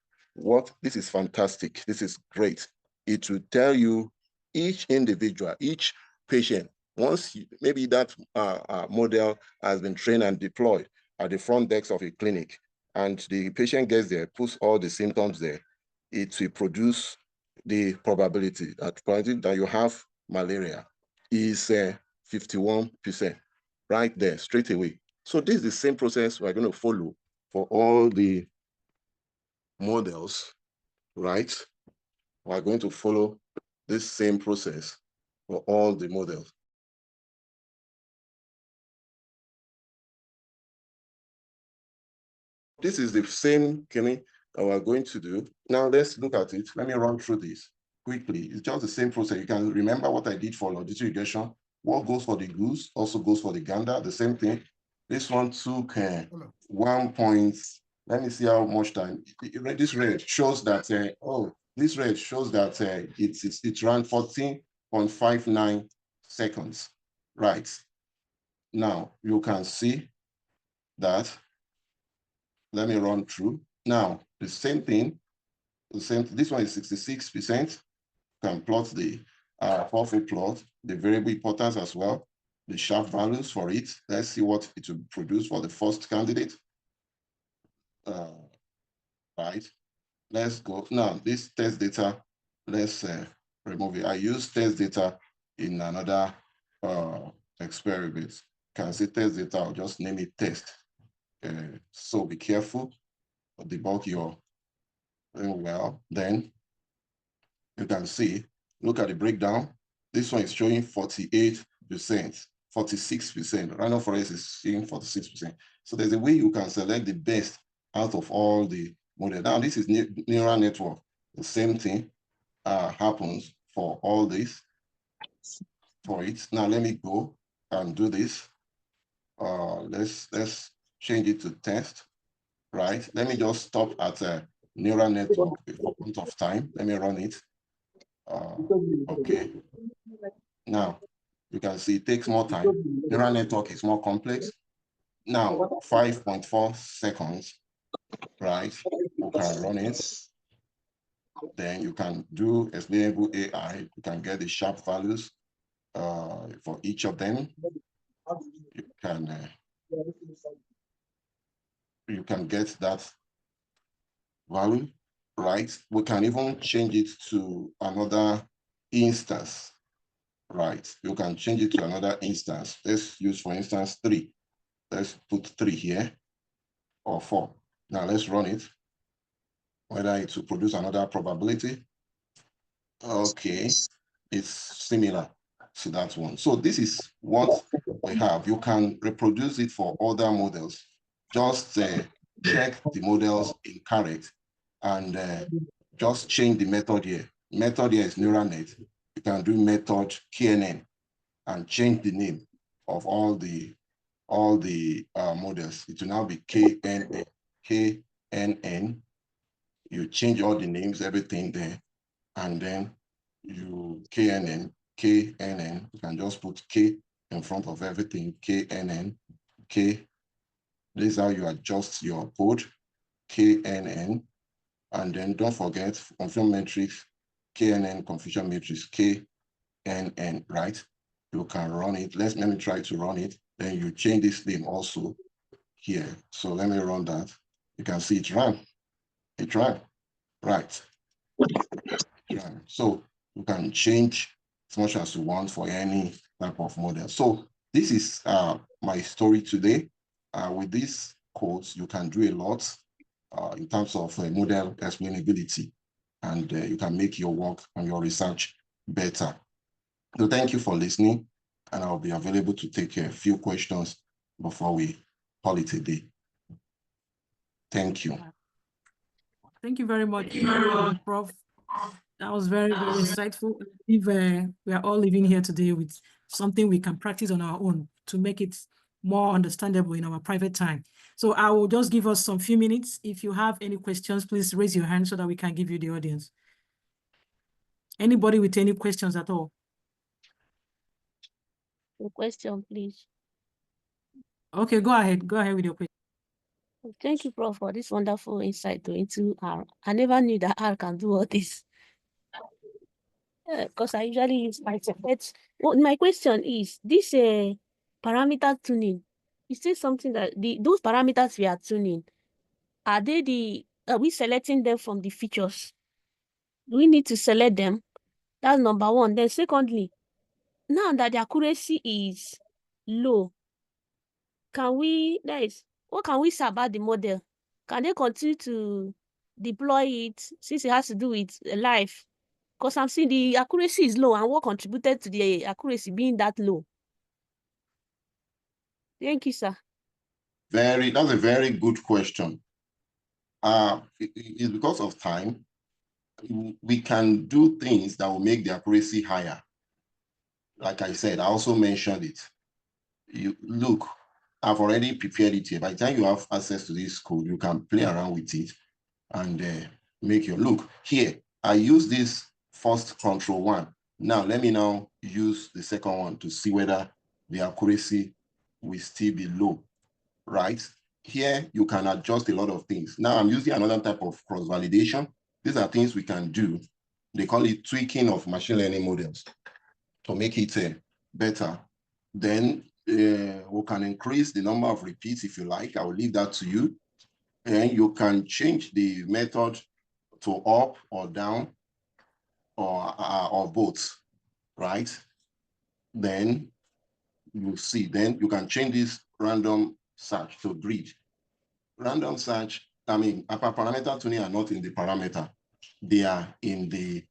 this is fantastic. This is great. It will tell you each individual, each patient, once maybe that model has been trained and deployed at the front desk of a clinic, and the patient gets there, puts all the symptoms there, it will produce the probability that you have malaria is 51%, right there, straight away. So this is the same process we're going to follow for all the models, right? We're going to follow this same process for all the models. This is the same thing that we're going to do. Now let's look at it. Let me run through this quickly. It's just the same process. You can remember what I did for longitudinal regression. What goes for the goose also goes for the gander, the same thing. This one took 1 point. Let me see how much time. This red shows that, this red shows that it ran 14.59 seconds, right? Now you can see that. Let me run through. Now, the same thing, this one is 66%. Can plot the forfeit plot, the variable importance as well, the sharp values for it. Let's see what it will produce for the first candidate. Right, let's go. Now, this test data, let's remove it. I use test data in another experiment. Can say test data, I'll just name it test. So be careful, debug your well, then you can see, look at the breakdown. This one is showing 48%, 46%. Random forest is showing 46%. So there's a way you can select the best out of all the models. Now, this is neural network. The same thing happens for all this, for it. Now, let me go and do this. Let's change it to test, right? Let me just stop at a neural network for point of time. Let me run it. Okay. Now, you can see it takes more time. Neural network is more complex. Now, 5.4 seconds, right? You can run it. Then you can do explainable AI. You can get the sharp values for each of them. You can get that value, right? We can even change it to another instance, right? You can change it to another instance. Let's use, for instance, 3. Let's put 3 here, or 4. Now let's run it, whether it will produce another probability. Okay, it's similar to that one. So this is what we have. You can reproduce it for other models. Just check the models incorrect and just change the method here. Method here is neural net. You can do method KNN and change the name of all the models. It will now be KNN. KNN. You change all the names, everything there, and then you KNN. You can just put K in front of everything. KNN. K. This is how you adjust your code. KNN. And then don't forget confusion matrix, KNN confusion matrix, KNN, right? You can run it. Let me try to run it. Then you change this name also here. So let me run that. You can see it ran. It ran, right? It ran. So you can change as much as you want for any type of model. So this is my story today. With these codes, you can do a lot in terms of model explainability, and you can make your work and your research better. So thank you for listening. and I'll be available to take a few questions before we call it a day. Thank you. Thank you very much, Prof. That was very, very insightful. If we are all living here today with something we can practice on our own to make it more understandable in our private time. So I will just give us some few minutes. If you have any questions, please raise your hand so that we can give you the audience. Anybody with any questions at all? A question, please. Okay, go ahead. Go ahead with your question. Thank you, Prof, for this wonderful insight into R. I never knew that R can do all this. Because I usually use Python. But my question is, this parameter tuning, is this something that those parameters we are tuning, are we selecting them from the features? Do we need to select them? That's number one. Then secondly, now that the accuracy is low, what can we say about the model? Can they continue to deploy it since it has to do with life? Because I'm seeing the accuracy is low, and what contributed to the accuracy being that low? Thank you, sir. That's a very good question. It's because of time. We can do things that will make the accuracy higher. Like I said, I also mentioned it. Look, I've already prepared it here. By the time you have access to this code, you can play around with it and make your look. Here, I use this first control one. Now, let me now use the second one to see whether the accuracy will still be low, right? Here, you can adjust a lot of things. Now, I'm using another type of cross-validation. These are things we can do. They call it tweaking of machine learning models to make it better. Then we can increase the number of repeats if you like. I will leave that to you. And you can change the method to up or down or both, right? Then you see, then you can change this random search to grid. Random search, upper parameter tuning are not in the parameter. They are in the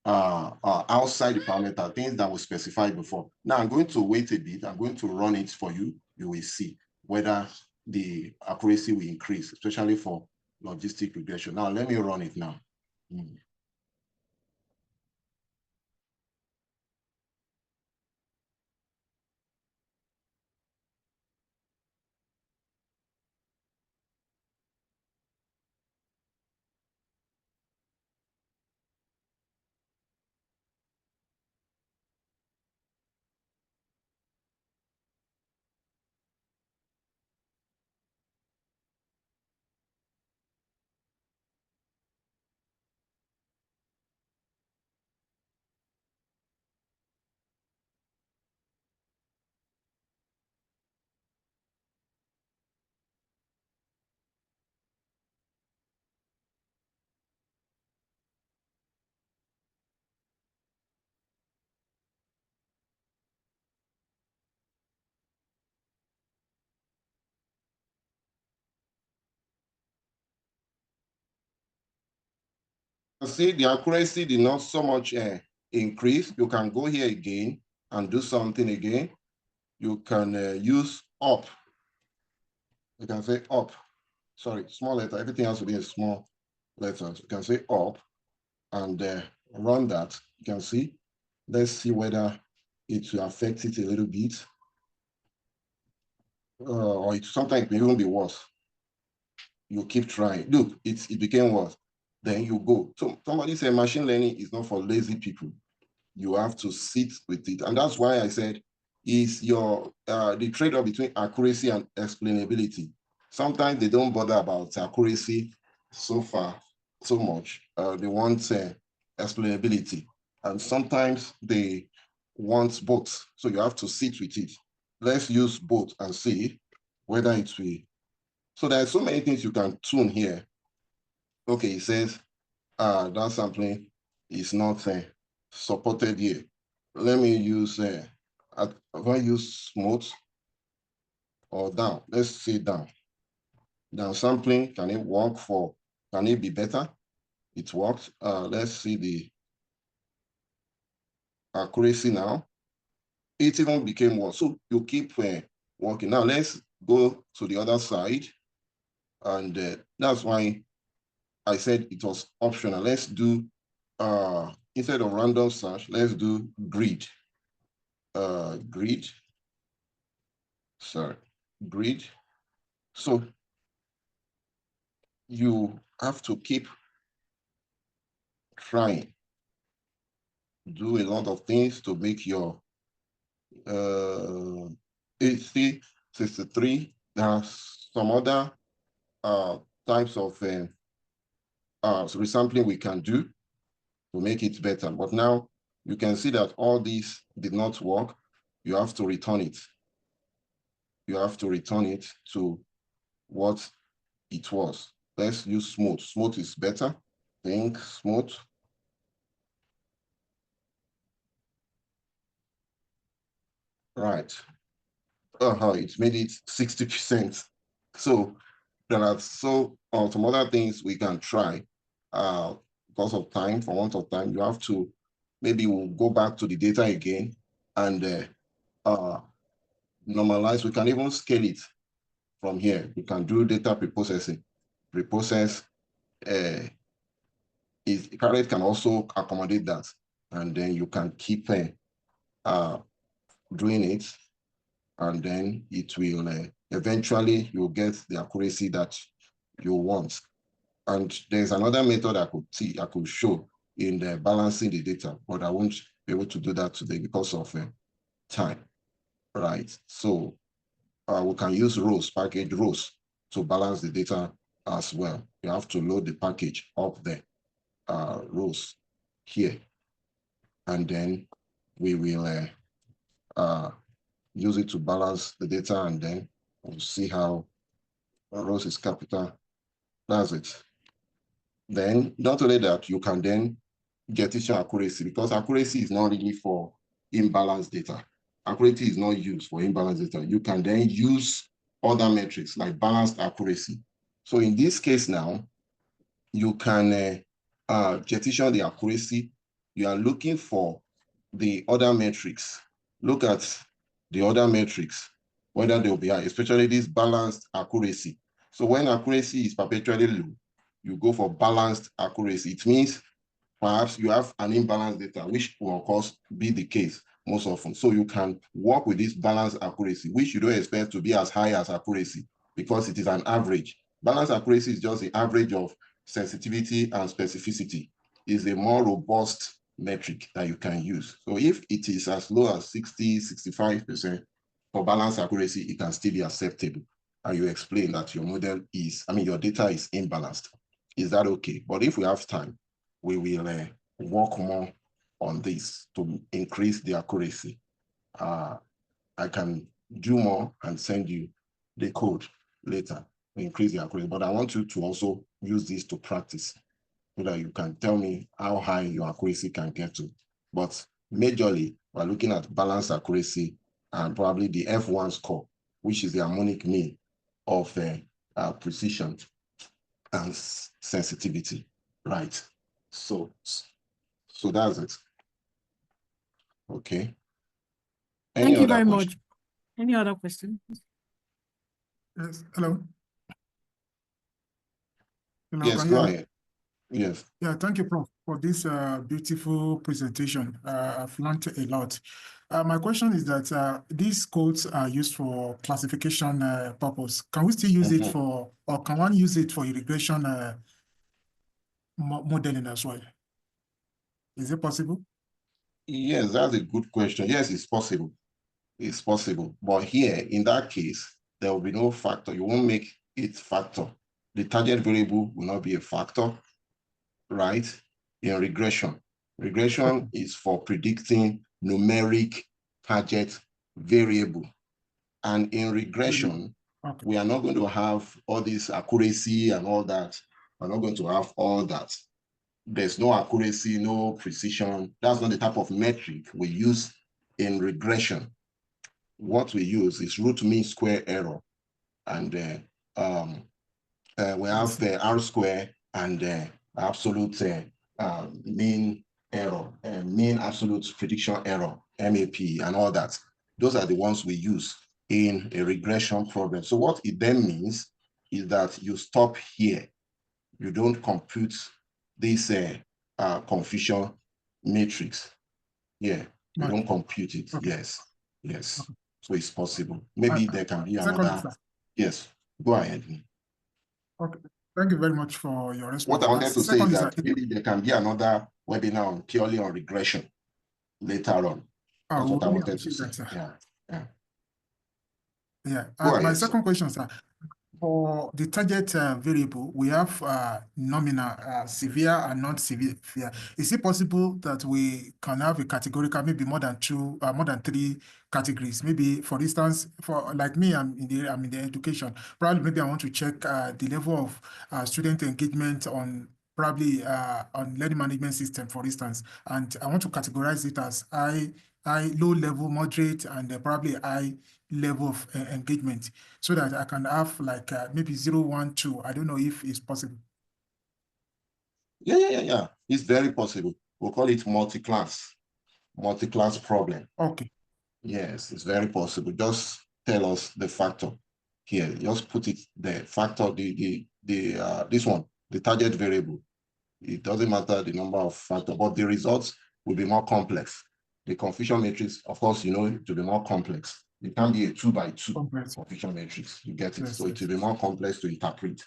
outside the parameter, things that were specified before. Now I'm going to wait a bit. I'm going to run it for you. You will see whether the accuracy will increase, especially for logistic regression. Now let me run it now. See, the accuracy did not so much increase. You can go here again and do something again. You can use up. You can say up. Sorry, small letter. Everything has to be in small letters. You can say up and run that. You can see. Let's see whether it will affect it a little bit. Or sometimes it may even be worse. You keep trying. Look, it became worse. Then you go. So somebody said machine learning is not for lazy people. You have to sit with it. And that's why I said is the trade-off between accuracy and explainability. Sometimes they don't bother about accuracy so much. They want explainability. And sometimes they want both. So you have to sit with it. Let's use both and see whether it will. So there are so many things you can tune here. Okay, it says that sampling is not supported here. Let me use, if I use smooth or down, let's say down. Down sampling, can it be better? It works. Let's see the accuracy now. it even became worse. So you keep working. Now let's go to the other side. And that's why I said it was optional. Let's do, instead of random search, let's do grid. Grid. So you have to keep trying, do a lot of things to make your 80, 63. There are some other types of resampling we can do to make it better. But now you can see that all these did not work. You have to return it. You have to return it to what it was. Let's use smooth. Smooth is better. Think smooth. Right. It made it 60%. So there are some other things we can try. Because of time, for want of time, you have to, maybe we'll go back to the data again and normalize. We can even scale it from here. We can do data preprocessing. Preprocess Carrot can also accommodate that, and then you can keep doing it, and then it will eventually you'll get the accuracy that you want. And there's another method I could show in the balancing the data, but I won't be able to do that today because of time, right? So we can use rows, package rows, to balance the data as well. You have to load the package up there, rows here, and then we will use it to balance the data, and then we'll see how rows is capital. That's it. Then not only that, you can then get issue accuracy, because accuracy is not really for imbalanced data. Accuracy is not used for imbalanced data. You can then use other metrics like balanced accuracy. So in this case now, you can partition the accuracy. You are looking for the other metrics. Look at the other metrics, whether they'll be high, especially this balanced accuracy. So when accuracy is perpetually low, you go for balanced accuracy. It means perhaps you have an imbalanced data, which will of course be the case most often. So you can work with this balanced accuracy, which you don't expect to be as high as accuracy because it is an average. Balanced accuracy is just the average of sensitivity and specificity. It's a more robust metric that you can use. So if it is as low as 60, 65% for balanced accuracy, it can still be acceptable. And you explain that your model is, your data is imbalanced. Is that okay? But if we have time, we will work more on this to increase the accuracy. I can do more and send you the code later to increase the accuracy, but I want you to also use this to practice so that you can tell me how high your accuracy can get to. But majorly, we're looking at balanced accuracy and probably the F1 score, which is the harmonic mean of precision and sensitivity, right? So that's it. Okay. Thank you very much. Any other questions? Yes, hello. Hello, Yes, can go you hear me? ahead. Yes. Yeah, thank you, Prof, for this beautiful presentation. I've learned a lot. My question is that these codes are used for classification purpose. Can we still use it for, or can one use it for irrigation modeling as well? Is it possible? Yes, that's a good question. Yes, it's possible. It's possible. But here, in that case, there will be no factor. You won't make it factor. The target variable will not be a factor, right? In regression. Regression is for predicting numeric target variable. And in regression, we are not going to have all this accuracy and all that. We're not going to have all that. There's no accuracy, no precision. That's not the type of metric we use in regression. What we use is root mean square error. And we have R square and absolute mean error, mean absolute prediction error. MAP, and all that. Those are the ones we use in a regression problem. So what it then means is that you stop here. You don't compute this confusion matrix. Yeah, you don't compute it. Okay. Yes, yes. So it's possible. Maybe there can be Second, another. sir. Yes, go ahead. Okay. Thank you very much for your response. What I wanted to say Second is that maybe there can be another webinar purely on regression later on. That's what I really wanted to say. appreciate that, sir. Yeah. Yeah. Go My ahead, second sir. question, sir. For the target variable, we have nominal, severe and non-severe. Is it possible that we can have a categorical, maybe more than three categories? Maybe, for instance, for like me, I'm in the education. Probably, maybe I want to check the level of student engagement on on learning management system, for instance, and I want to categorize it as high, low level, moderate, and probably high level of engagement, so that I can have like maybe 0, 1, 2. I don't know if it's possible. Yeah. It's very possible. We'll call it multi-class problem. Okay. Yes, it's very possible. Just tell us the factor here. Just put it there. Factor this one, the target variable. It doesn't matter the number of factors, but the results will be more complex. The confusion matrix, of course, it will be more complex. It can be a 2 by 2 confusion matrix. You get it. Yes, so it will be more complex to interpret.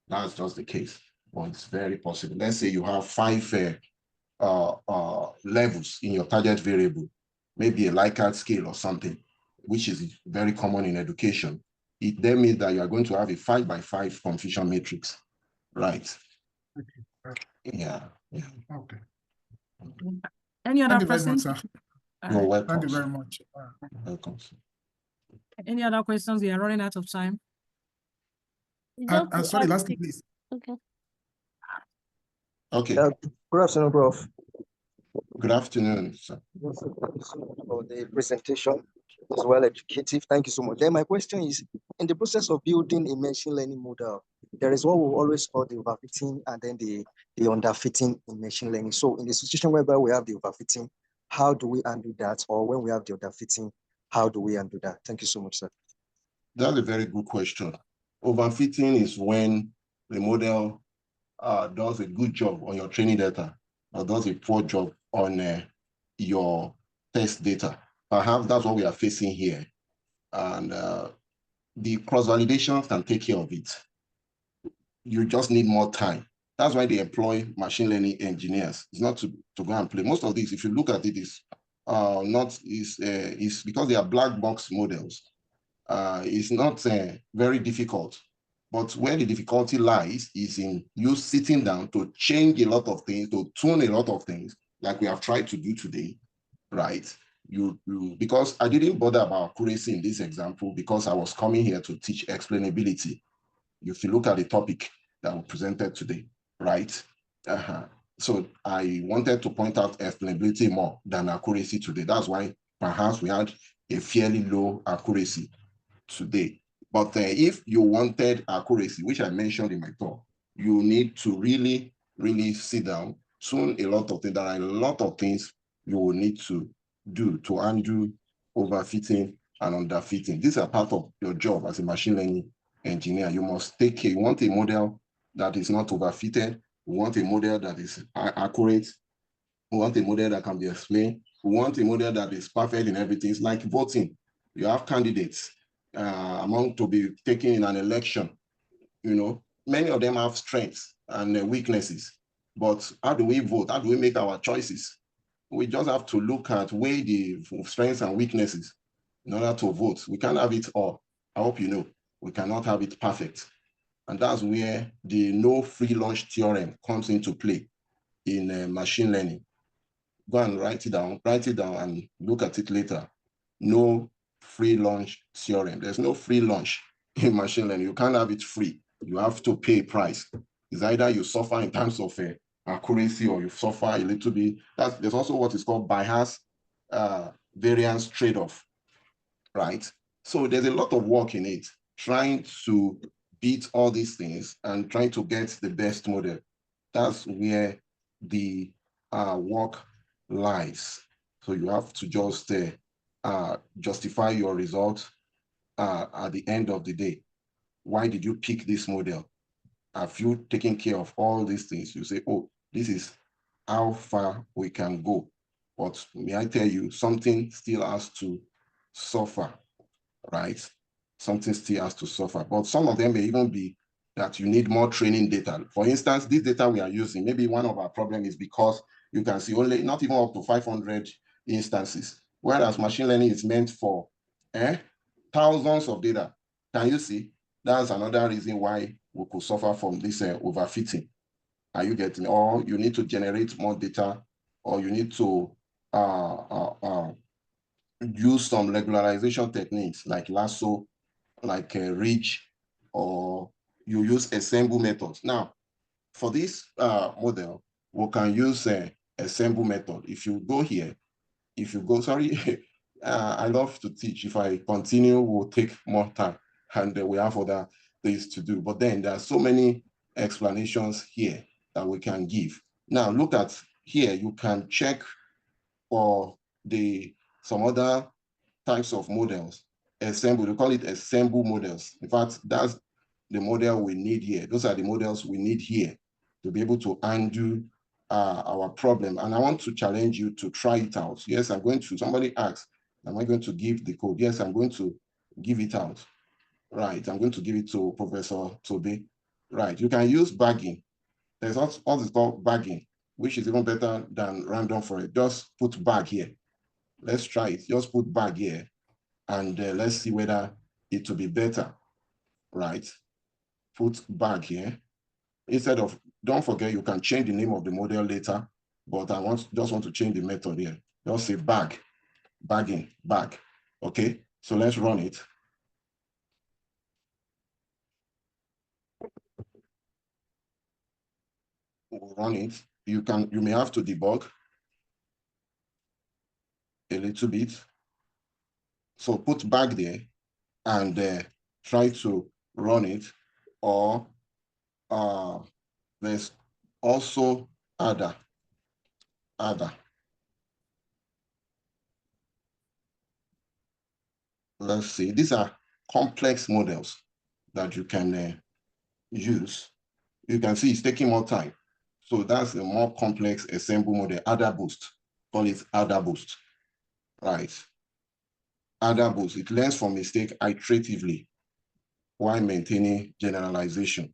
That's just the case. But it's very possible. Let's say you have 5 levels in your target variable, maybe a Likert scale or something, which is very common in education. It then means that you are going to have a 5 by 5 confusion matrix, right? Yeah. Okay. Any other Thank you very much, person? sir. You're welcome. Thank you very much. Welcome. Any other questions? We are running out of time. Sorry, lastly, please. Okay. Okay. Good afternoon, Prof. Good afternoon, sir. Thank you so much for the presentation. It was well educative. Thank you so much. Then my question is, in the process of building a machine learning model, there is what we always call the overfitting and then the underfitting in machine learning. So in the situation whereby we have the overfitting, how do we undo that? Or when we have the underfitting, how do we undo that? Thank you so much, sir. That's a very good question. Overfitting is when the model does a good job on your training data or does a poor job on your test data. Perhaps that's what we are facing here. And the cross-validation can take care of it. You just need more time. That's why they employ machine learning engineers. It's not to go and play. Most of these, if you look at it, is because they are black box models. It's not very difficult. But where the difficulty lies is in you sitting down to change a lot of things, to tune a lot of things, like we have tried to do today, right? Because I didn't bother about accuracy in this example because I was coming here to teach explainability. If you look at the topic that we presented today, right? So I wanted to point out explainability more than accuracy today. That's why perhaps we had a fairly low accuracy today. But if you wanted accuracy, which I mentioned in my talk, you need to really, really sit down, tune a lot of things. There are a lot of things you will need to do to undo overfitting and underfitting. These are part of your job as a machine learning engineer. You must take care. You want a model that is not overfitted. You want a model that is accurate. You want a model that can be explained. You want a model that is perfect in everything. It's like voting. You have candidates among to be taken in an election. Many of them have strengths and weaknesses. But how do we vote? How do we make our choices? We just have to look at weigh the strengths and weaknesses in order to vote. We can't have it all. I hope you know. We cannot have it perfect. And that's where the no free lunch theorem comes into play in machine learning. Go and write it down and look at it later. No free lunch theorem. There's no free lunch in machine learning. You can't have it free. You have to pay a price. It's either you suffer in terms of accuracy or you suffer a little bit. There's also what is called bias variance trade-off, right? So there's a lot of work in it, trying to beat all these things and trying to get the best model. That's where the work lies. So you have to just justify your results at the end of the day. Why did you pick this model? Have you taken care of all these things? You say, oh, this is how far we can go. But may I tell you, something still has to suffer, right? Something still has to suffer. But some of them may even be that you need more training data. For instance, this data we are using, maybe one of our problems is because you can see only not even up to 500 instances, whereas machine learning is meant for thousands of data. Can you see? That's another reason why we could suffer from this overfitting. Are you getting? Or you need to generate more data, or you need to use some regularization techniques like lasso, like ridge, or you use assemble methods. Now, for this model, we can use assemble method. If you go here, sorry, I love to teach. If I continue, we'll take more time, and we have other things to do. But then there are so many explanations here that we can give. Now, look at here. You can check for some other types of models. Assemble, we call it assemble models. In fact, that's the model we need here. Those are the models we need here to be able to undo our problem. And I want to challenge you to try it out. Yes, I'm going to, somebody asked, am I going to give the code? Yes, I'm going to give it out. Right, I'm going to give it to Professor Tobe. Right, you can use bagging. There's also called bagging, which is even better than random forest. Just put bag here. Let's try it. Just put bag here, and let's see whether it will be better. Right, put bag here. Instead of, don't forget, you can change the name of the model later, but I just want to change the method here. Just say bag, bagging, bag. Okay, so let's run it. We'll run it. You may have to debug a little bit. So put bag there and try to run it, or there's also other. Let's see, these are complex models that you can use. You can see it's taking more time. So that's a more complex assemble model, AdaBoost. Call it AdaBoost, right? AdaBoost, it learns from mistake iteratively while maintaining generalization.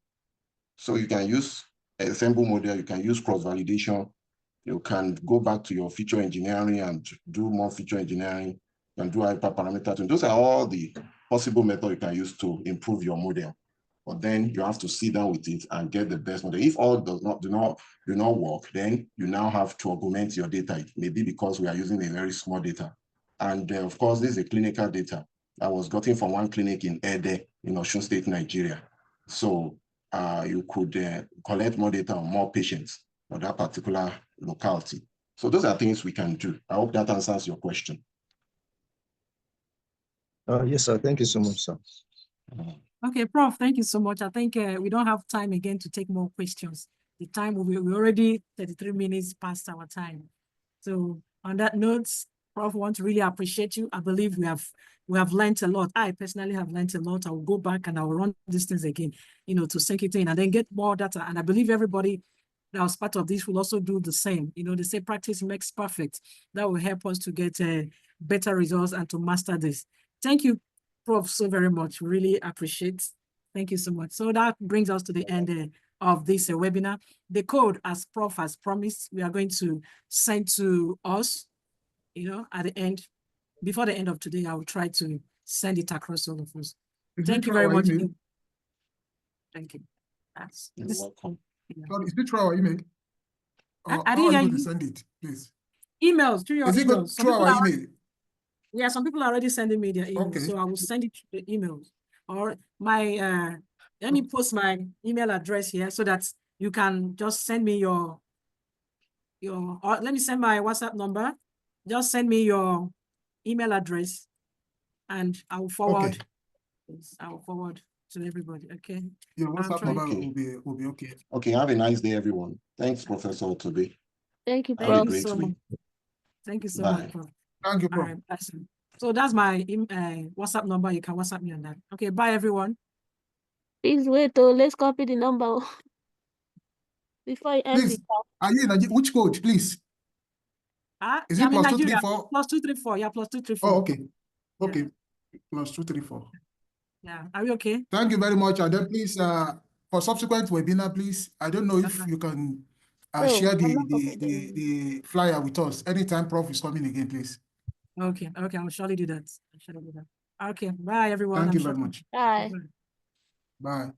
So you can use assemble model, you can use cross-validation, you can go back to your feature engineering and do more feature engineering, you can do hyperparameter tuning. Those are all the possible methods you can use to improve your model. But then you have to sit down with it and get the best model. If all do not work, then you now have to augment your data. It may be because we are using a very small data. And of course, this is a clinical data that was gotten from one clinic in Ede in Osun State, Nigeria. So you could collect more data on more patients for that particular locality. So those are things we can do. I hope that answers your question. Yes, sir. Thank you so much, sir. Okay, Prof, thank you so much. I think we don't have time again to take more questions. The time we already 33 minutes past our time. So on that note, Prof, want to really appreciate you. I believe we have learned a lot. I personally have learned a lot. I will go back and I will run these things again, to sink it in and then get more data. And I believe everybody that was part of this will also do the same. They say practice makes perfect. That will help us to get better results and to master this. Thank you, Prof, so very much. Really appreciate. Thank you so much. So that brings us to the end of this webinar. The code, as Prof has promised, we are going to send to us, at the end. Before the end of today, I will try to send it across all of us. Thank you very much. Thank you. You're welcome. Is it through our email? I didn't hear you. Send it, please. Emails, through your emails. Through our email? Yeah, some people are already sending me their emails, okay. So I will send it to the emails. Or my, let me post my email address here so that you can just send me or let me send my WhatsApp number. Just send me your email address and I will forward. Okay. Yes, I will forward to everybody, okay? Your WhatsApp number will be okay. Okay, have a nice day, everyone. Thanks, Professor Tobe. Thank you, Have a Prof. great so week. much. Thank you so Bye. much, Prof. Thank you, All Prof. right, bless you. So that's my WhatsApp number. You can WhatsApp me on that. Okay, bye everyone. Please wait, oh, let's copy the number before you end the Please, are you in which code, please? Is Yeah, it I'm in plus Nigeria. 234? Plus 234. Yeah, plus 234. Oh, okay. Yeah. Okay. Plus 234. Yeah. Are we okay? Thank you very much. And then please, for subsequent webinar, please, I don't know if Uh-huh. you can No, share I'm the, not the, copied the, them. the flyer with us anytime Prof is coming again, please. Okay. Okay. I'll surely do that. Okay. Bye everyone. Thank I'm you sure. very much. Bye. Bye.